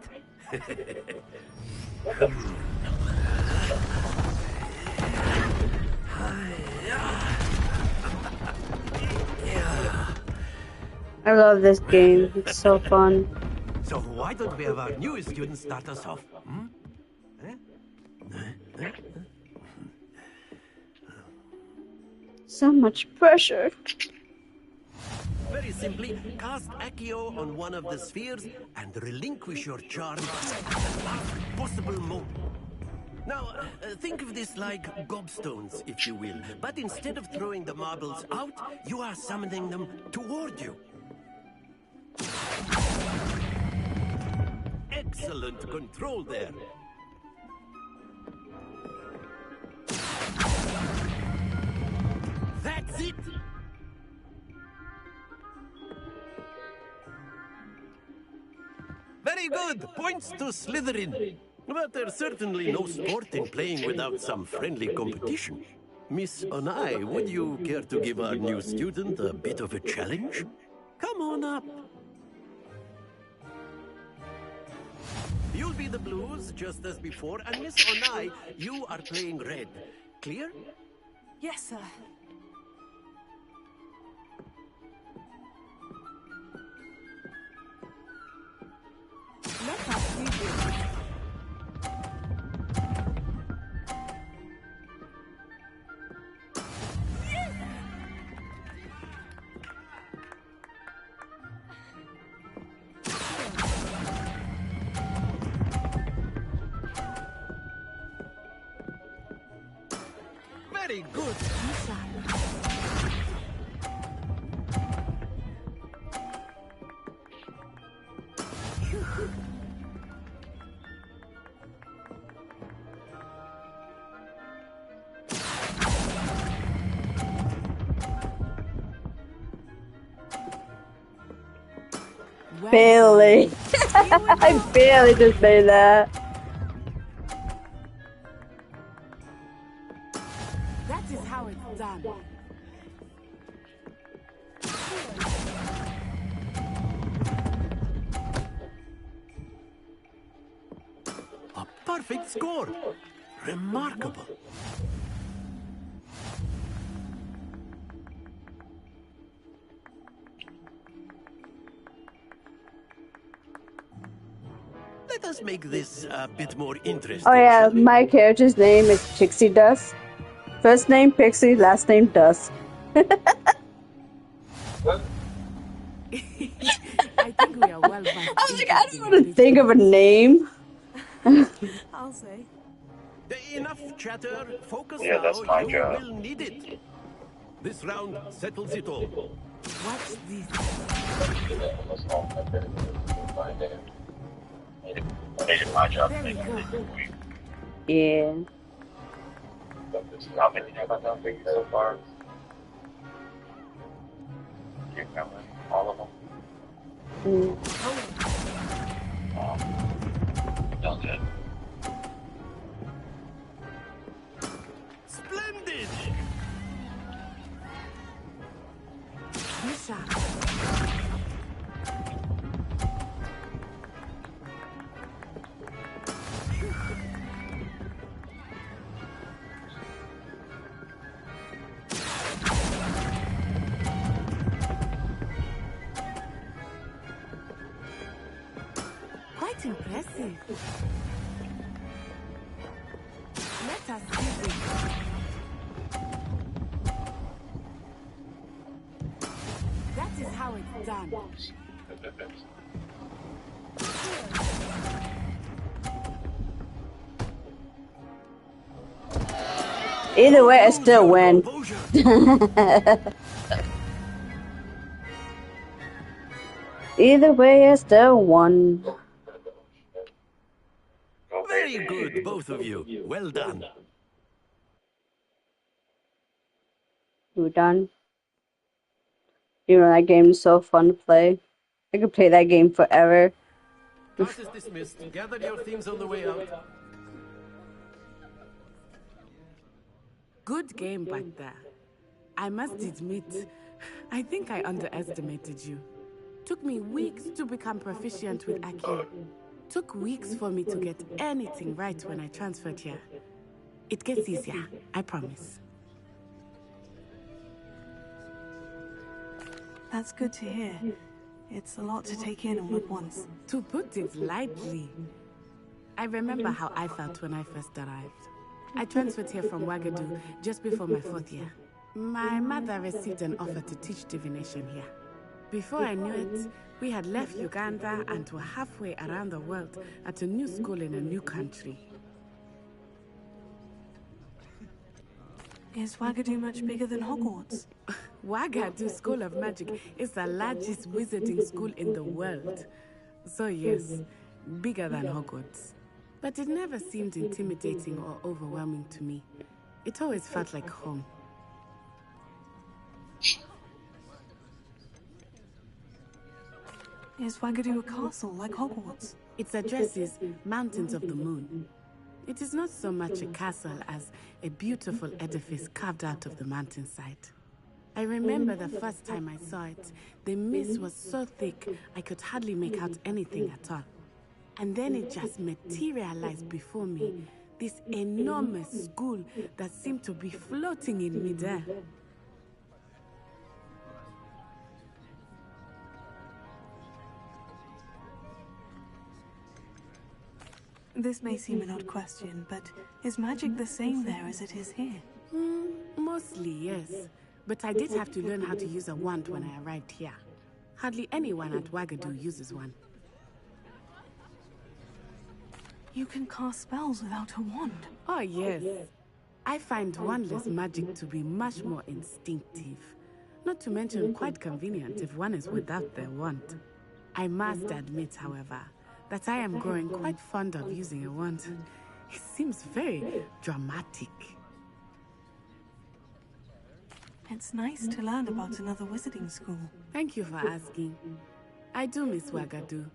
I love this game. It's so fun. So why don't we have our newest student start us off? So much pressure. Very simply, cast Accio on one of the spheres and relinquish your charm at the last possible moment. Now, think of this like gobstones, if you will. But instead of throwing the marbles out, you are summoning them toward you. Excellent control there. That's it! Very good! Points to Slytherin. But there's certainly no sport in playing without some friendly competition. Miss Onai, would you care to give our new student a bit of a challenge? Come on up. You'll be the blues, just as before, and Miss Onai, you are playing red. Clear? Yes, sir. Let us see this. Very good. Barely. I barely just made that. That is how it's done. A perfect score. Remarkable. Let us make this a bit more interesting. Oh yeah, shall we? my character's name is Pixie Dust. First name Pixie, last name Dust. I think we are well versed. I was like, I don't want to think of a name. I'll say. Enough chatter. Focus Yeah, now. that's my You job. will need it. This round settles it all. Watch this. Almost all my characters by name. I needed my job to make it quick. Yeah. But there's not many I got done figured so far. You counting all of them? Done good. Splendid! Misha. Quite impressive. Let us see this. That is how it's done. Either way, I still win. Either way, I still won. Very good, both of you. Well done. You done? You know, that game is so fun to play. I could play that game forever. Class is dismissed. Gather your things on the way out. Good game back there. I must admit, I think I underestimated you. Took me weeks to become proficient with Accio. Took weeks for me to get anything right when I transferred here. It gets easier, I promise. That's good to hear. It's a lot to take in all at once. To put it lightly, I remember how I felt when I first arrived. I transferred here from Wagadu just before my 4th year. My mother received an offer to teach divination here. Before I knew it, we had left Uganda and were halfway around the world at a new school in a new country. Is Wagadu much bigger than Hogwarts? Wagadu School of Magic is the largest wizarding school in the world. So yes, bigger than Hogwarts. But it never seemed intimidating or overwhelming to me. It always felt like home. Is Wagadu a castle like Hogwarts? Its address is Mountains of the Moon. It is not so much a castle as a beautiful edifice carved out of the mountainside. I remember the first time I saw it, the mist was so thick I could hardly make out anything at all. And then it just materialized before me, this enormous school that seemed to be floating in midair. This may seem an odd question, but is magic the same there as it is here? Mostly, yes. But I did have to learn how to use a wand when I arrived here. Hardly anyone at Wagadu uses one. You can cast spells without a wand? Oh, yes. I find wandless magic to be much more instinctive, not to mention quite convenient if one is without their wand. I must admit, however, that I am growing quite fond of using a wand. It seems very dramatic. It's nice to learn about another wizarding school. Thank you for asking. I do miss Wagadu,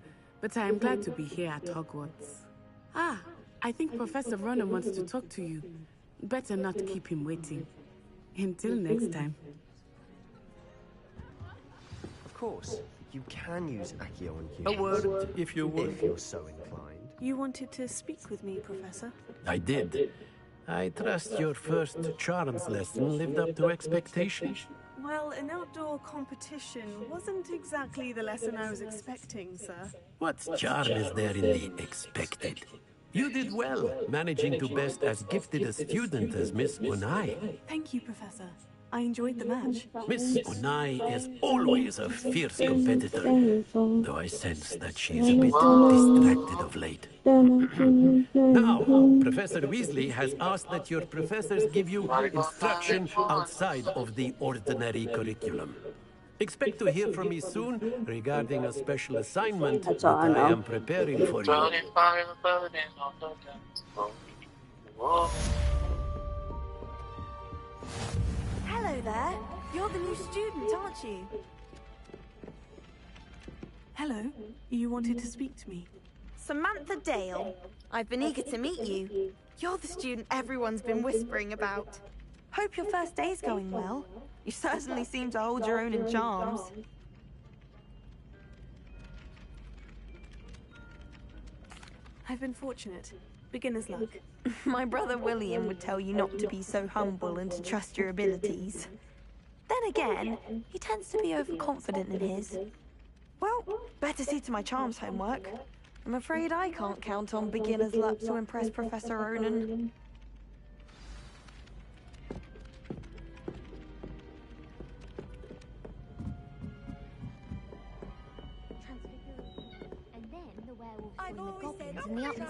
but I am glad to be here at Hogwarts. Ah, I think Professor Ronan wants to talk to you. Better not keep him waiting. Until next time. Of course, you can use Accio on humans. A word, if you would. If you're so inclined. You wanted to speak with me, Professor? I did. I trust your first charms lesson lived up to expectation. Well, an outdoor competition wasn't exactly the lesson I was expecting, sir. What charm is there in the expected? You did well, managing to best as gifted a student as Miss Unai. Thank you, Professor. I enjoyed the match. Miss Unai is always a fierce competitor, though I sense that she is a bit distracted of late. Now, Professor Weasley has asked that your professors give you instruction outside of the ordinary curriculum. Expect to hear from me soon regarding a special assignment that I am preparing for you. Hello there. You're the new student, aren't you? Hello. You wanted to speak to me? Samantha Dale. I've been eager to meet you. You're the student everyone's been whispering about. Hope your first day's going well. You certainly seem to hold your own in charms. I've been fortunate. Beginner's luck. My brother William would tell you not to be so humble and to trust your abilities. Then again, he tends to be overconfident in his. Well, better see to my charms homework. I'm afraid I can't count on beginner's luck to impress Professor Ronan.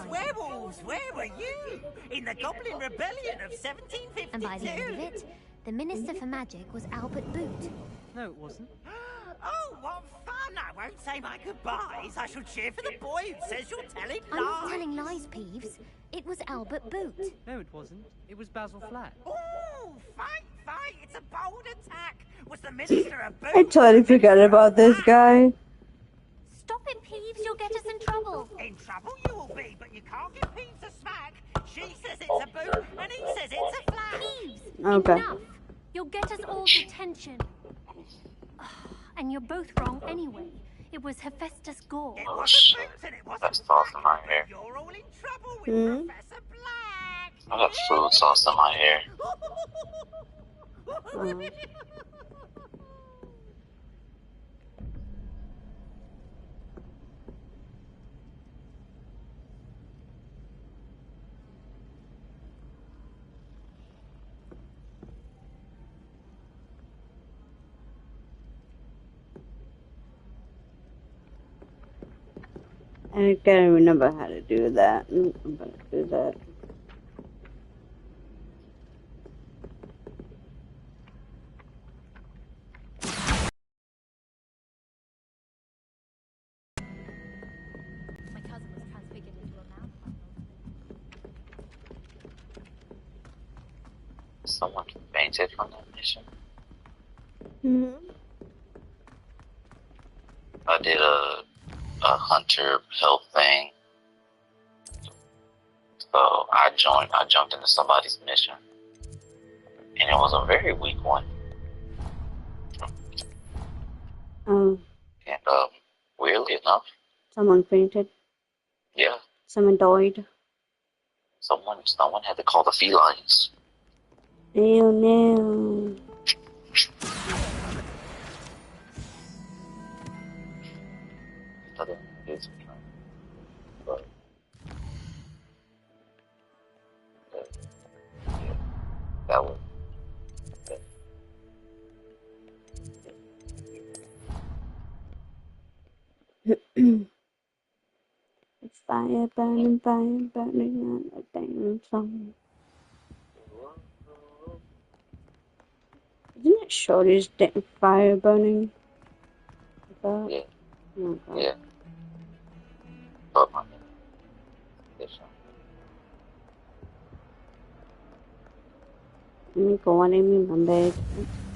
Werewolves, where were you? In the Goblin Rebellion of 1752. And by the end of it, the Minister for Magic was Albert Boot. No, it wasn't. Oh, what fun! I won't say my goodbyes. I shall cheer for the boy who says you're telling lies. I'm not telling lies, Peeves. It was Albert Boot. No, it wasn't. It was Basil Flat. Oh, fight! It's a bold attack. Was the Minister a boot? I totally forgot about this guy. Stop it, Peeves. You'll get us in trouble. In trouble you will be, but you can't give Peeves a smack. She says it's a boot, and he says it's a flag. Peeves, Okay. enough. You'll get us all detention. And you're both wrong anyway. It was Hephaestus Gore. It wasn't boots and it wasn't That's sauce in my hair. You're all in trouble with Professor Black. I got food sauce in my hair. I can't remember how to do that. I'm gonna do that. My cousin was transfigured into a mouse. Someone fainted from that mission. I did a hunter health thing. So I jumped into somebody's mission. And it was a very weak one. Oh, And weirdly enough, someone fainted. yeah, Someone died. someone had to call the felines. Oh no. But that was It's fire burning on a damn song. Shorty's fire burning. Yeah. Oh, Yeah. Oh my God. Let me go on and remember.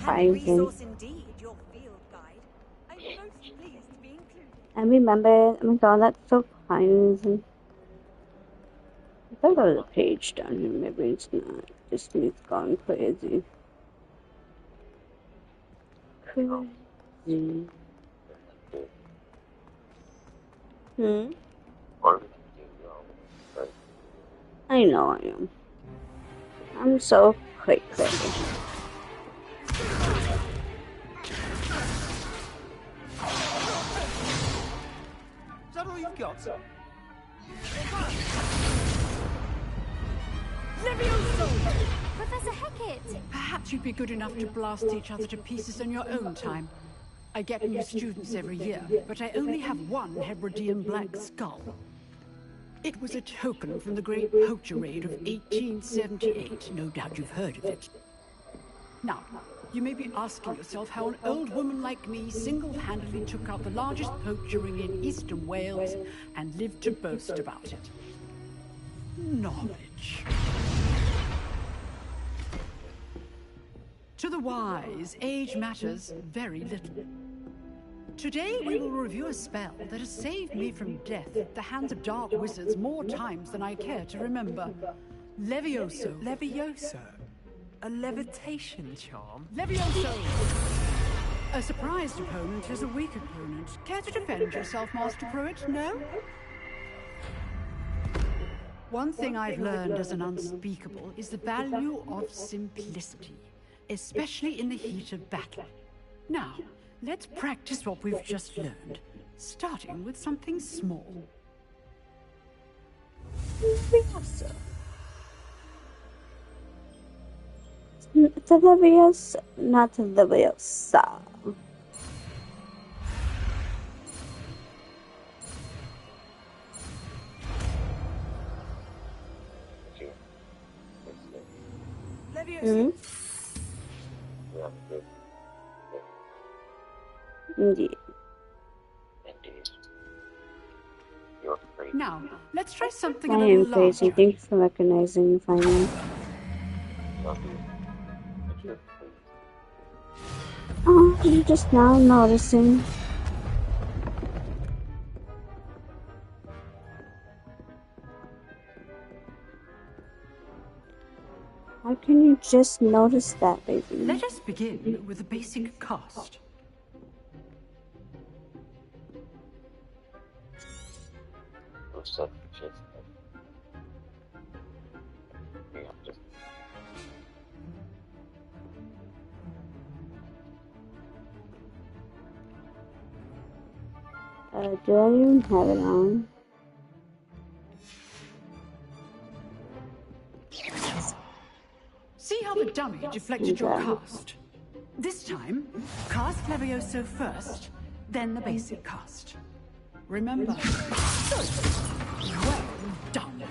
Resource indeed, your field guide. I'm most pleased to be included. I remember. Oh my God, that's so kind. I thought there was a page down here. Maybe it's not. Just me going crazy. Crazy. I know I am. I'm so crazy. Is that all you've got? Professor Hecat! Perhaps you'd be good enough to blast each other to pieces on your own time. I get new students every year, but I only have one Hebridean black skull. It was a token from the Great Poacher Raid of 1878. No doubt you've heard of it. Now, you may be asking yourself how an old woman like me single-handedly took out the largest poacher ring in eastern Wales and lived to boast about it. Knowledge. To the wise, age matters very little. Today we will review a spell that has saved me from death at the hands of dark wizards more times than I care to remember. Levioso. Levioso? A levitation charm? Levioso! A surprised opponent is a weak opponent. Care to defend yourself, Master Pruitt? No? One thing I've learned as an unspeakable is the value of simplicity, especially in the heat of battle. Now, let's practice what we've just learned, starting with something small. Leviosa. It's a Leviosa, not a Leviosa. Leviosa. Indeed. Now, let's try something a I little am crazy. larger. Thanks for recognizing finally. Oh, you're just now noticing. How can you just notice that, baby? Let us begin with the basic cast. Do I even have it on? See how the dummy deflected your cast? This time, cast Levioso first, then the basic cast. Remember? So, well done.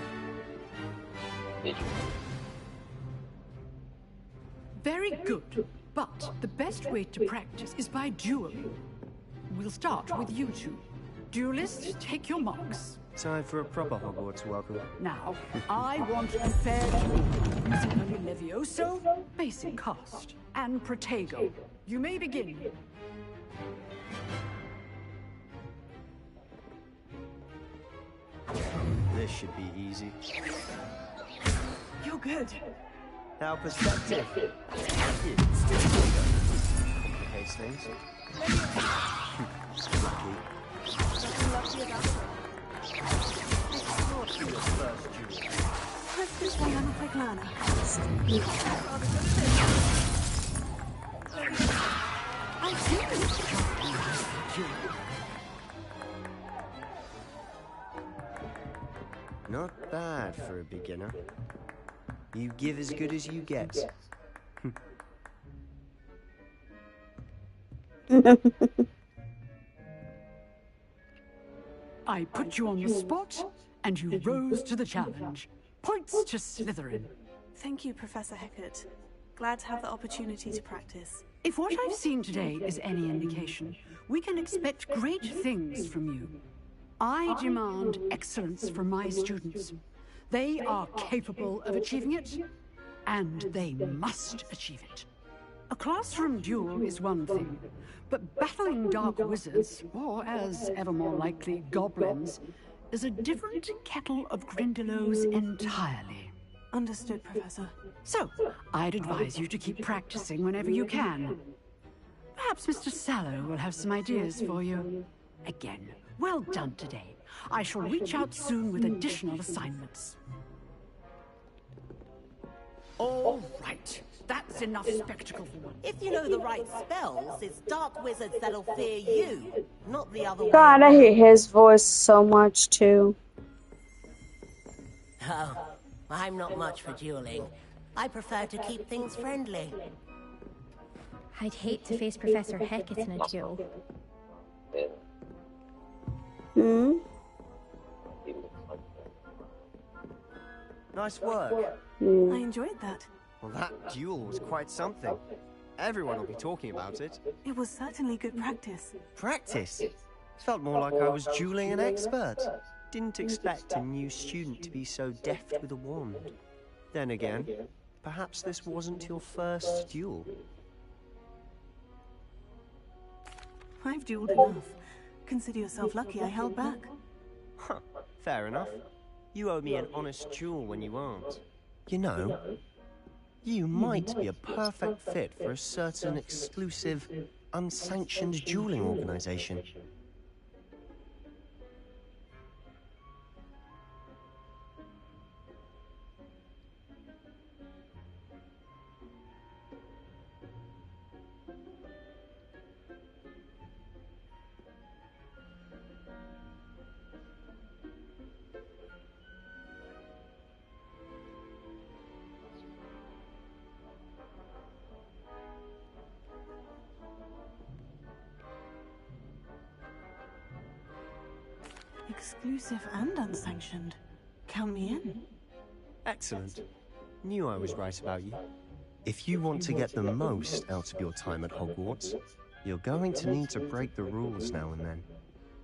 Very good, but the best way to practice is by dueling. We'll start with you two. Duelists, take your marks. Time for a proper Hogwarts welcome. Now, I want fair duel using only Levioso, basic cast, and Protego. You may begin. This should be easy. You're good. Our perspective. Complicates things. Lucky. Let's just hang on like Lana. Not bad for a beginner. You give as good as you get. I put you on the spot, and you rose to the challenge. Points to Slytherin. Thank you, Professor Hecat. Glad to have the opportunity to practice. If what I've seen today is any indication, we can expect great things from you. I demand excellence from my students. They are capable of achieving it, and they must achieve it. A classroom duel is one thing, but battling dark wizards, or as ever more likely, goblins, is a different kettle of Grindylows entirely. Understood, Professor. So, I'd advise you to keep practicing whenever you can. Perhaps Mr. Sallow will have some ideas for you. Again, well done today. I shall reach out soon with additional assignments. All right. That's enough spectacle for one. If you know the right spells, it's dark wizards that'll fear you, not the other way God, I around. hate his voice so much too. Oh, I'm not much for dueling. I prefer to keep things friendly. I'd hate to face Professor Hecat in a duel. Hmm? Nice work. I enjoyed that. Well, that duel was quite something. Everyone will be talking about it. It was certainly good practice. Practice? Felt more like I was dueling an expert. Didn't expect a new student to be so deft with a wand. Then again, perhaps this wasn't your first duel. I've dueled enough. Consider yourself lucky I held back. Huh, fair enough. You owe me an honest duel when you aren't. You know, you might be a perfect fit for a certain exclusive, unsanctioned dueling organization. Exclusive and unsanctioned. Count me in. Excellent. Knew I was right about you. If you want to get the most out of your time at Hogwarts, you're going to need to break the rules now and then.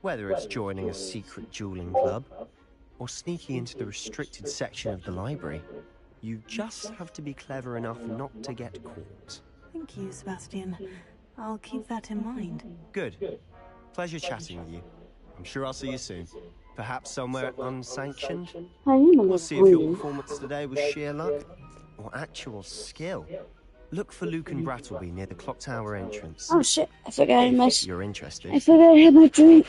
Whether it's joining a secret dueling club, or sneaking into the restricted section of the library, you just have to be clever enough not to get caught. Thank you, Sebastian. I'll keep that in mind. Good. Pleasure chatting with you. I'm sure I'll see you soon. Perhaps somewhere unsanctioned? We'll see if your performance today was sheer luck or actual skill. Look for Luke and Brattleby near the clock tower entrance. Oh shit, I forgot I missed. You're interested. I forgot I had my drink.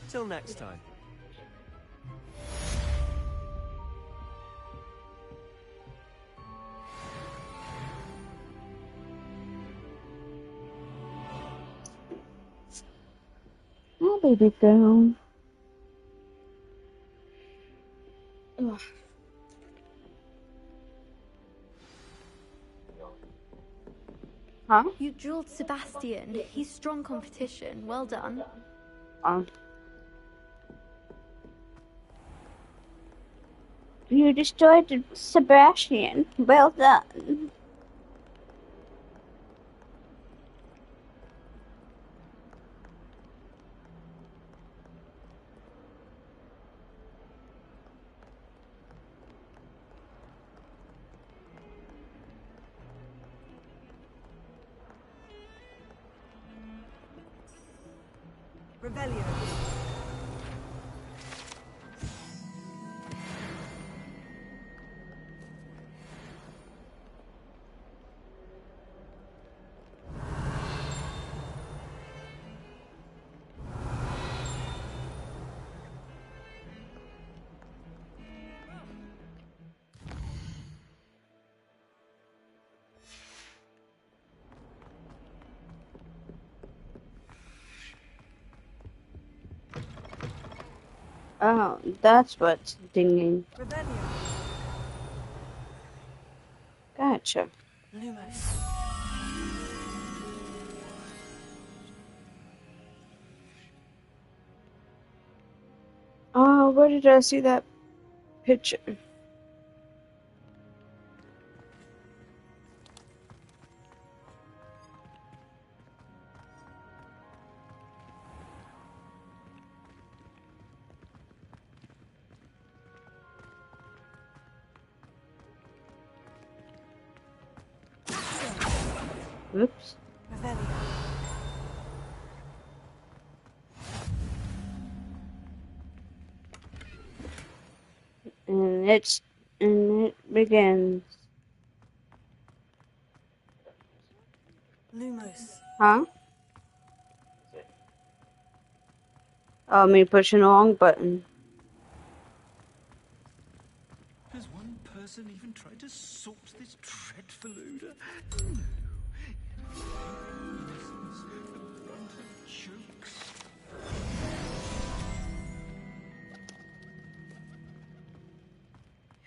Till next time. Oh, baby girl. Ugh. Huh? You dueled Sebastian. He's strong competition. Well done. You destroyed Sebastian. Well done. Revelio. Oh, that's what's dinging. Gotcha. Lumos. Oh, where did I see that picture? Oops. And it begins. Lumos. Huh? Oh, me pushing the wrong button. Has one person even tried to sort this dreadful odor?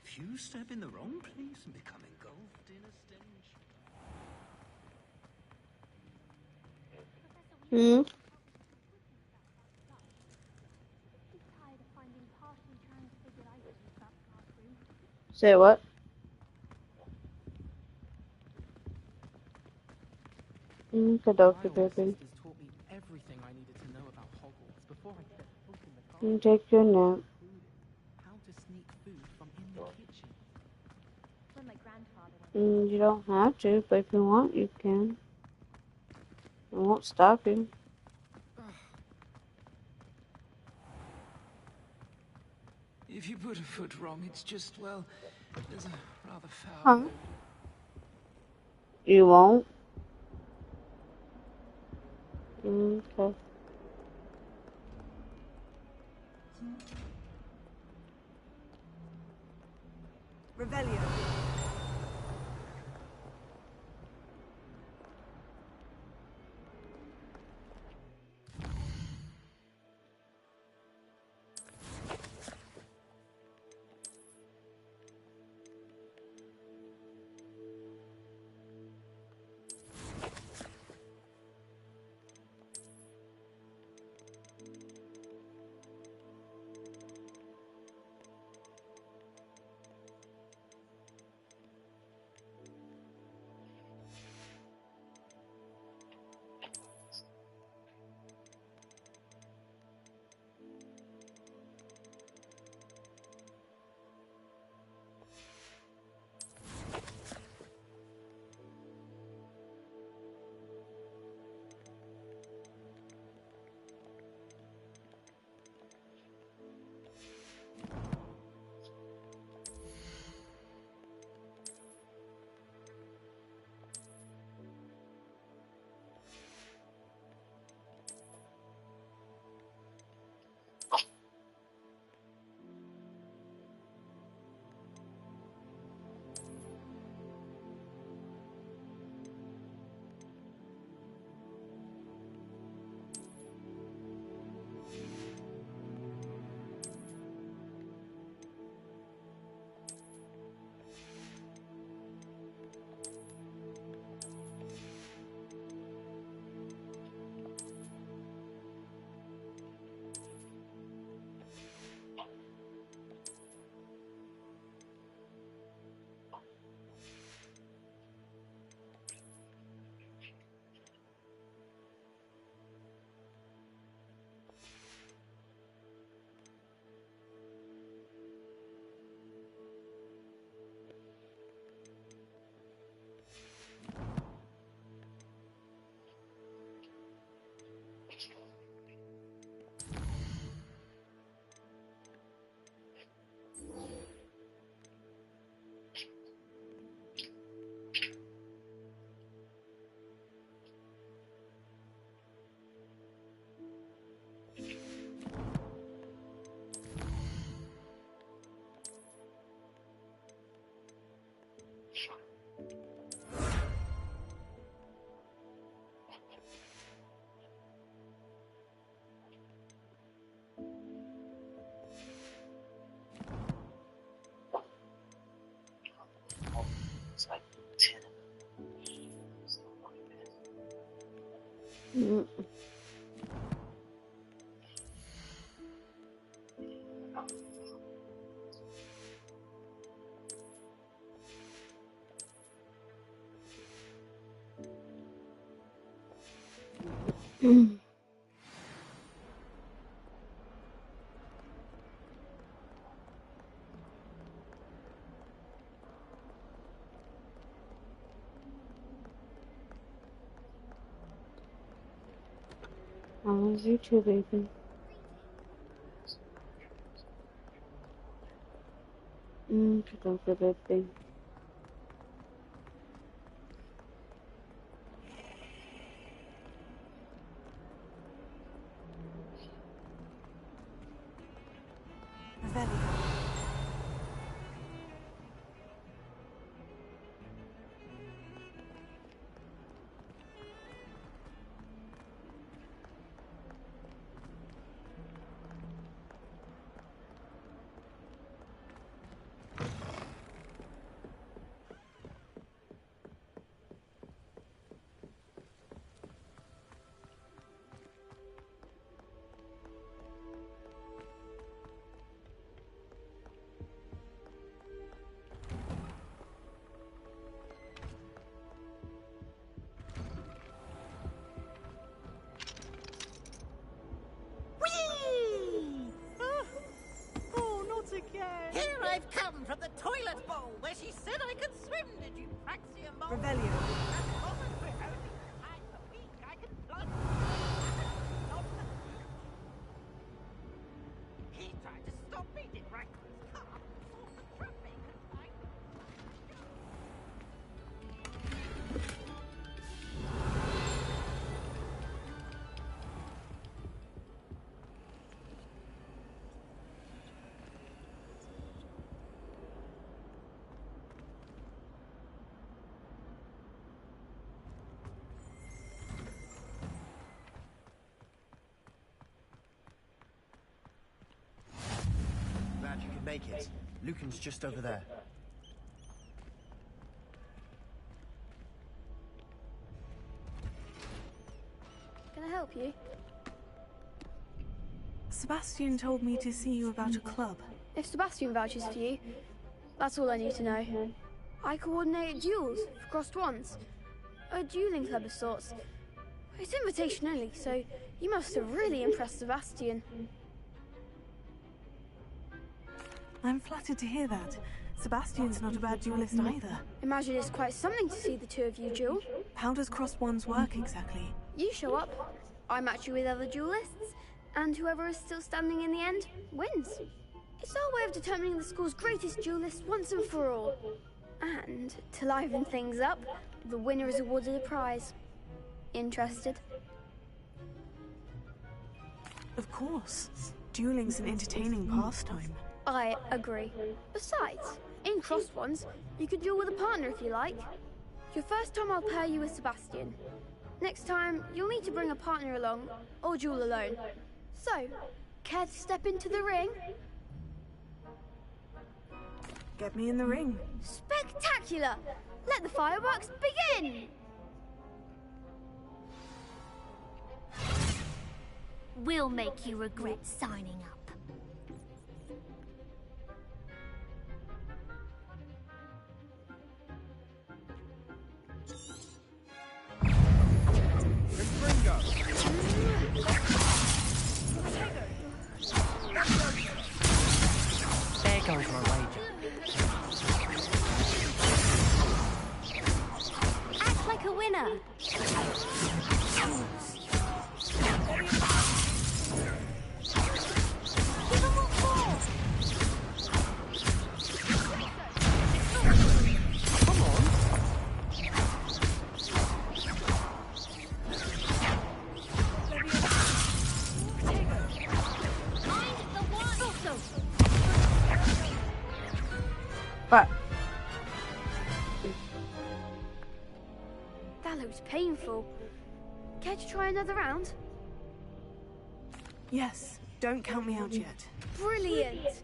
If you step in the wrong place and become engulfed in a stench. Hmm? Say what? Kadoki baby. Taught me everything I needed to know about Hogwarts before I set foot in the castle. You take your nap. How to sneak food from in the kitchen. When my grandfather went You don't have to, but if you want, you can. I won't stop you. If you put a foot wrong, it's just, well, there's a rather foul Huh? odor. You won't? Okay. Revelio. Mm. Oh, you too, baby. Don't feel that thing. Again. Here I've come from the toilet bowl where she said I could swim. Did you praxia mold? Revelio. I can plunge. He tried to stop me, did Rankman's car. Thought the traffic could find me. Glad you could make it. Lucan's just over there. Can I help you? Sebastian told me to see you about a club. If Sebastian vouches for you, that's all I need to know. I coordinate duels for crossed ones. A dueling club of sorts. It's invitation only, so you must have really impressed Sebastian. I'm flattered to hear that. Sebastian's not a bad duelist either. Imagine it's quite something to see the two of you duel. How does crossed ones work exactly? You show up, I match you with other duelists, and whoever is still standing in the end wins. It's our way of determining the school's greatest duelist once and for all. And to liven things up, the winner is awarded a prize. Interested? Of course. Dueling's an entertaining pastime. I agree. Besides, in crossed ones, you could duel with a partner if you like. Your first time I'll pair you with Sebastian. Next time, you'll need to bring a partner along, or duel alone. So, care to step into the ring? Get me in the ring. Spectacular! Let the fireworks begin! We'll make you regret signing up. There goes my wager. Act like a winner. But that looks painful. Care to try another round? Yes, don't count me out yet. Brilliant!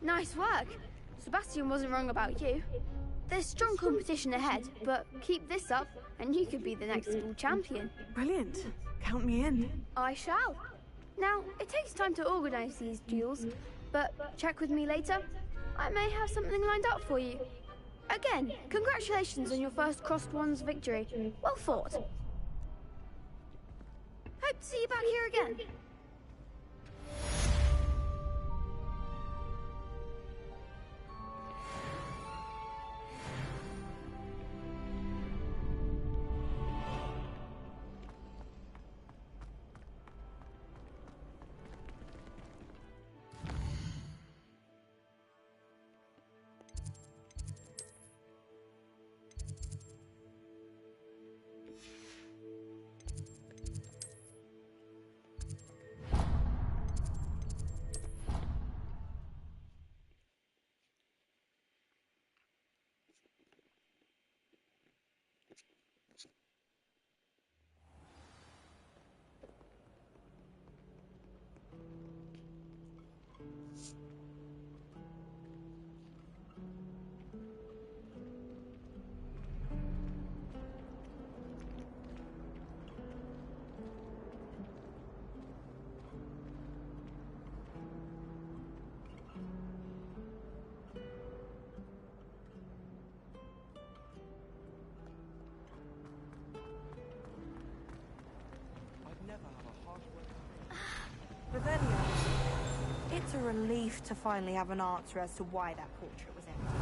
Nice work. Sebastian wasn't wrong about you. There's strong competition ahead, but keep this up and you could be the next school champion. Brilliant. Count me in. I shall. Now, it takes time to organise these duels, but check with me later. I may have something lined up for you. Again, congratulations on your first Crossed Wands victory. Well fought. Hope to see you back here again. But then, it's a relief to finally have an answer as to why that portrait was empty.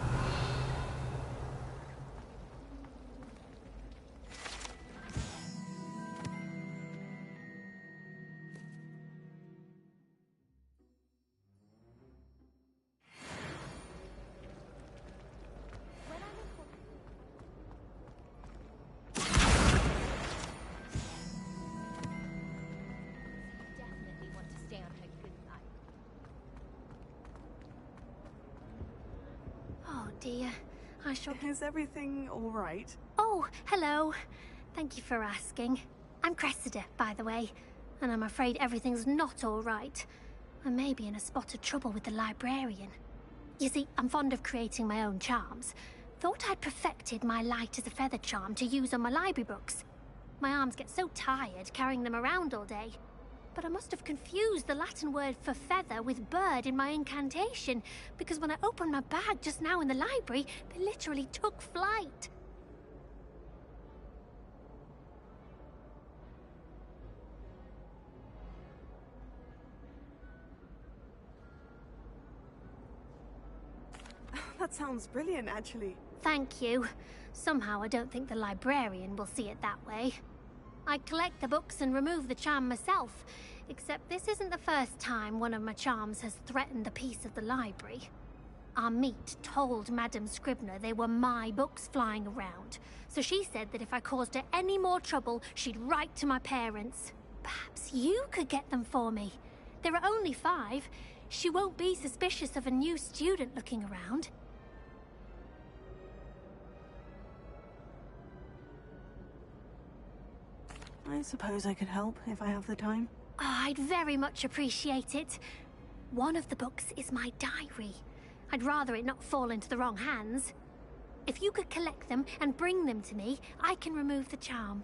Oh dear, I shall... Is everything all right? Oh, hello. Thank you for asking. I'm Cressida, by the way, and I'm afraid everything's not all right. I may be in a spot of trouble with the librarian. You see, I'm fond of creating my own charms. Thought I'd perfected my light as a feather charm to use on my library books. My arms get so tired carrying them around all day. But I must have confused the Latin word for feather with bird in my incantation, because when I opened my bag just now in the library, they literally took flight. That sounds brilliant, actually. Thank you. Somehow I don't think the librarian will see it that way. I collect the books and remove the charm myself, except this isn't the first time one of my charms has threatened the peace of the library. Our meet told Madame Scribner they were my books flying around, so she said that if I caused her any more trouble, she'd write to my parents. Perhaps you could get them for me. There are only 5. She won't be suspicious of a new student looking around. I suppose I could help if I have the time. Oh, I'd very much appreciate it. One of the books is my diary. I'd rather it not fall into the wrong hands. If you could collect them and bring them to me, I can remove the charm.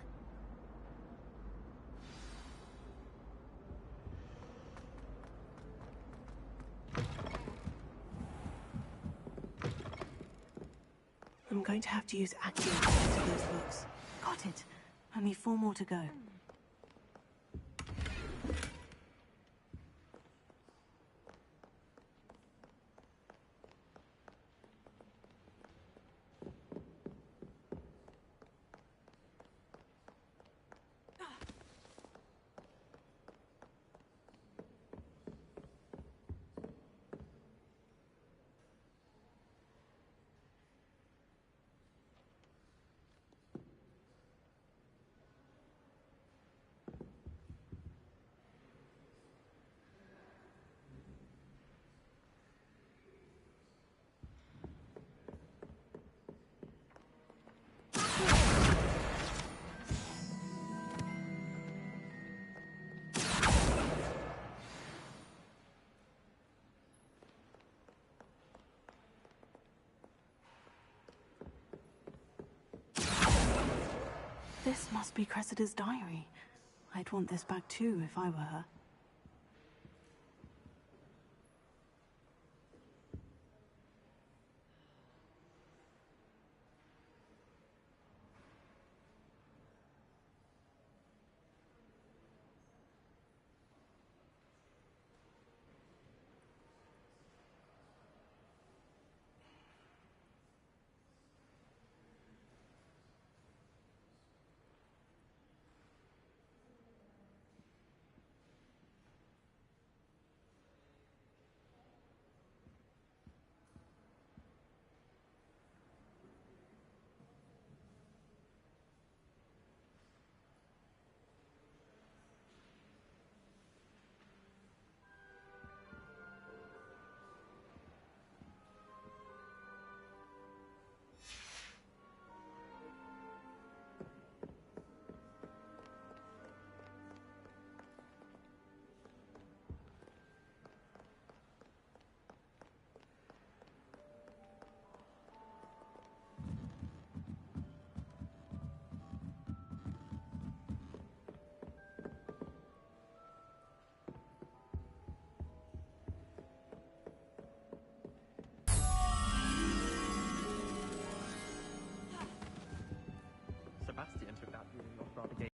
I'm going to have to use Accio to get those books. Got it. Only 4 more to go. This must be Cressida's diary. I'd want this back too if I were her. Sebastian took that feeling off rather gay.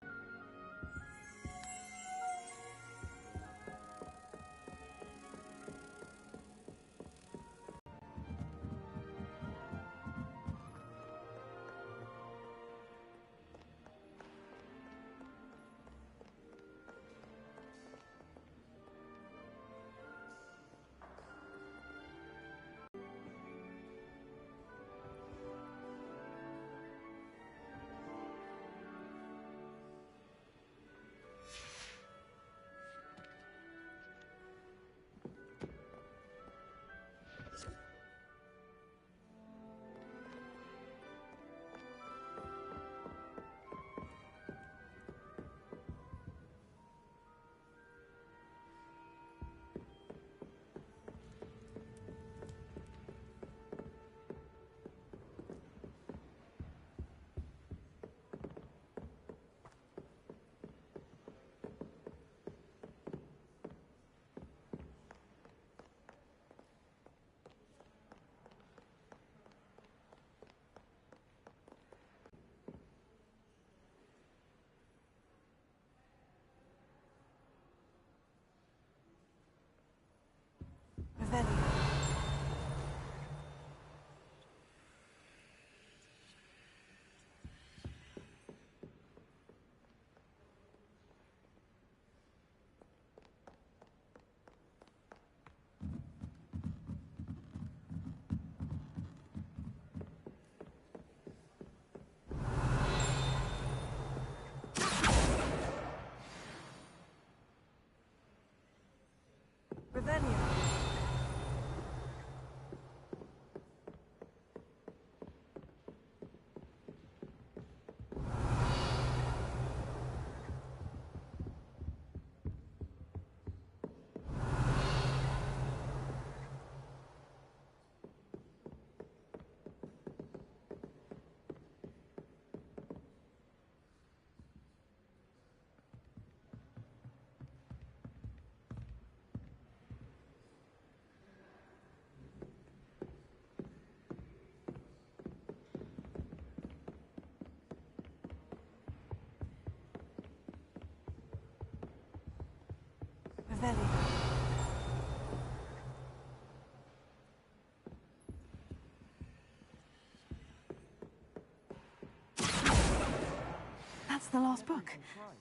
That's the last book.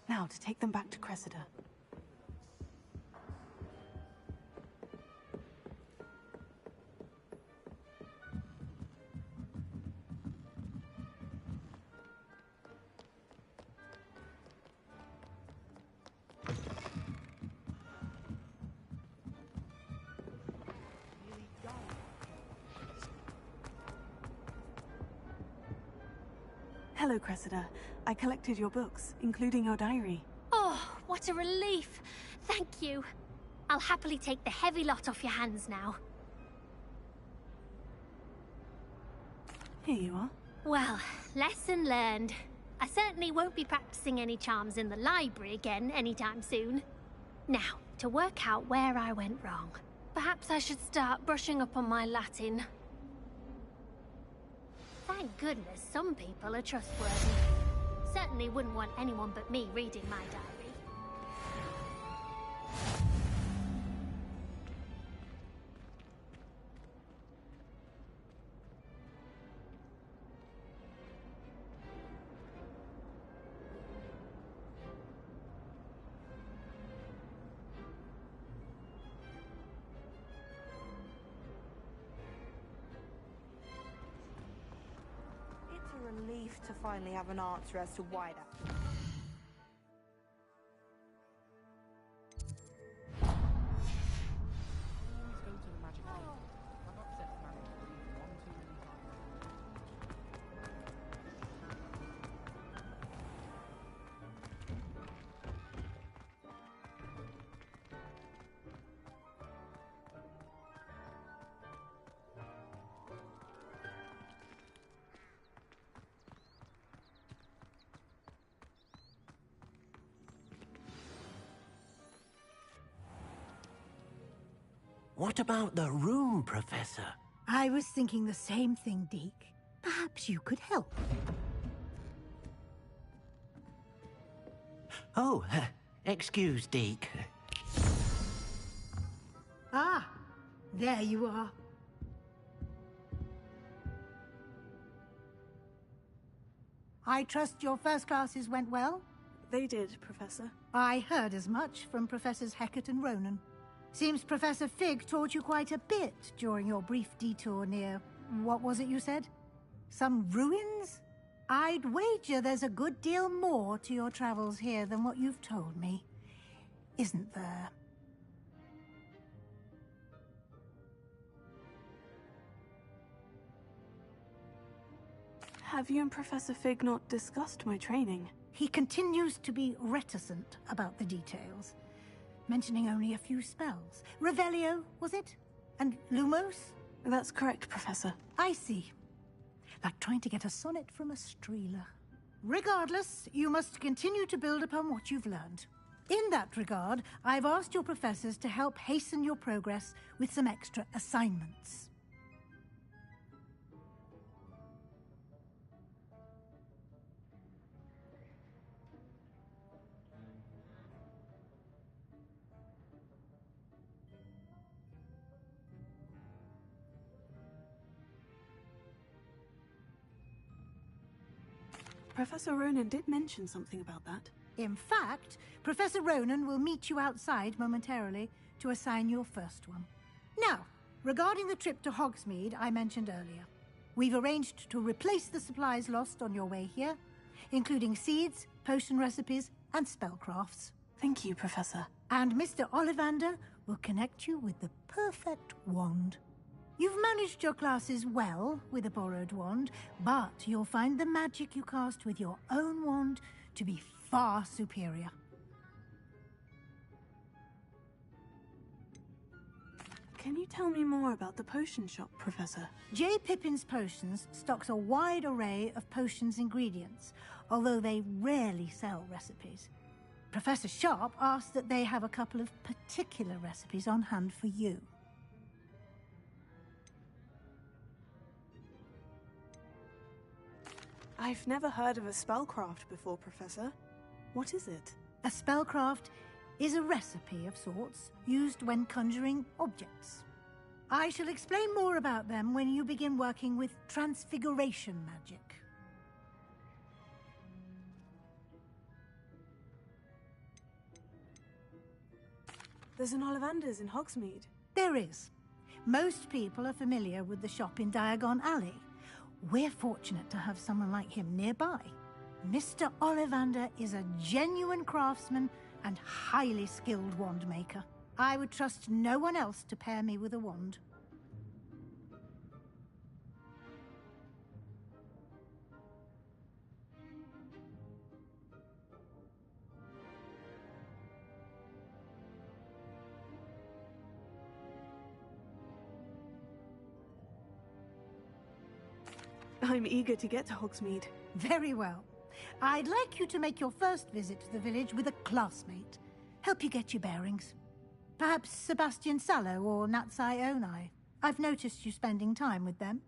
Now to take them back to Cressida. Hello, Cressida. I collected your books, including your diary. Oh, what a relief. Thank you. I'll happily take the heavy lot off your hands now. Here you are. Well, lesson learned. I certainly won't be practicing any charms in the library again anytime soon. Now, to work out where I went wrong. Perhaps I should start brushing up on my Latin. Thank goodness some people are trustworthy. Certainly wouldn't want anyone but me reading my diary. It's a relief to finally have an answer as to why that. What about the room, Professor? I was thinking the same thing, Deke. Perhaps you could help. Oh, excuse, Deke. Ah, there you are. I trust your first classes went well? They did, Professor. I heard as much from Professors Hecat and Ronan. Seems Professor Fig taught you quite a bit during your brief detour near... what was it you said? Some ruins? I'd wager there's a good deal more to your travels here than what you've told me. Isn't there? Have you and Professor Fig not discussed my training? He continues to be reticent about the details, mentioning only a few spells. Revelio, was it? And Lumos? That's correct, Professor. I see. Like trying to get a sonnet from a streeler. Regardless, you must continue to build upon what you've learned. In that regard, I've asked your professors to help hasten your progress with some extra assignments. Professor Ronan did mention something about that. In fact, Professor Ronan will meet you outside momentarily to assign your first one. Now, regarding the trip to Hogsmeade I mentioned earlier, we've arranged to replace the supplies lost on your way here, including seeds, potion recipes, and spellcrafts. Thank you, Professor. And Mr. Ollivander will connect you with the perfect wand. You've managed your classes well with a borrowed wand, but you'll find the magic you cast with your own wand to be far superior. Can you tell me more about the potion shop, Professor? J. Pippin's Potions stocks a wide array of potions ingredients, although they rarely sell recipes. Professor Sharp asked that they have a couple of particular recipes on hand for you. I've never heard of a spellcraft before, Professor. What is it? A spellcraft is a recipe of sorts used when conjuring objects. I shall explain more about them when you begin working with transfiguration magic. There's an Ollivander's in Hogsmeade. There is. Most people are familiar with the shop in Diagon Alley. We're fortunate to have someone like him nearby. Mr. Ollivander is a genuine craftsman and highly skilled wand maker. I would trust no one else to pair me with a wand. I'm eager to get to Hogsmeade. Very well. I'd like you to make your first visit to the village with a classmate. Help you get your bearings. Perhaps Sebastian Sallow or Natsai Onai. I've noticed you spending time with them.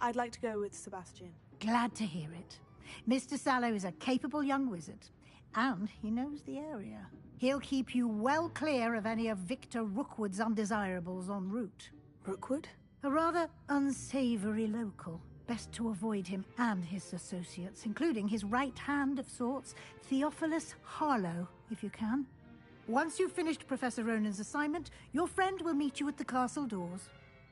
I'd like to go with Sebastian. Glad to hear it. Mr. Sallow is a capable young wizard, and he knows the area. He'll keep you well clear of any of Victor Rookwood's undesirables en route. Rookwood? A rather unsavory local. Best to avoid him and his associates, including his right hand of sorts, Theophilus Harlow, if you can. Once you've finished Professor Ronan's assignment, your friend will meet you at the castle doors.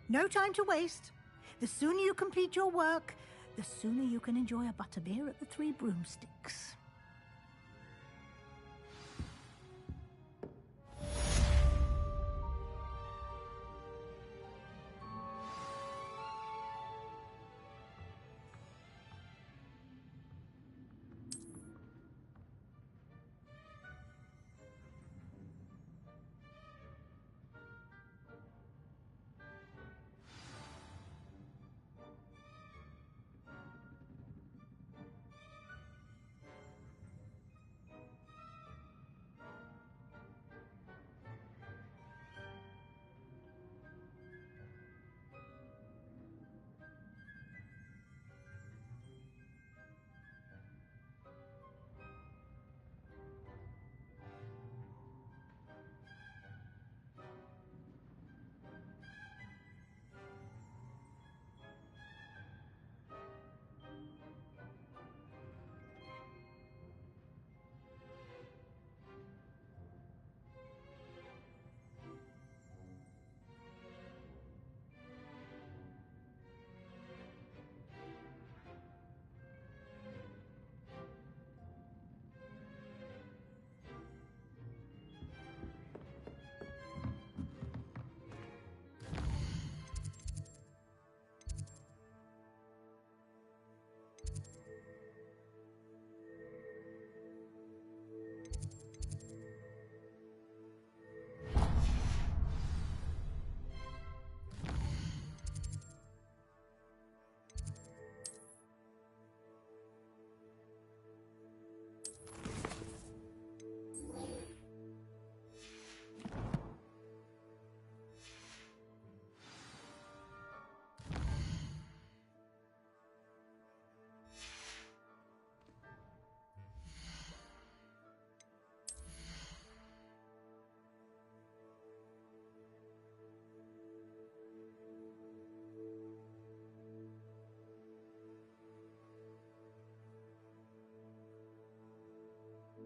No time to waste. The sooner you complete your work, the sooner you can enjoy a butterbeer at the Three Broomsticks.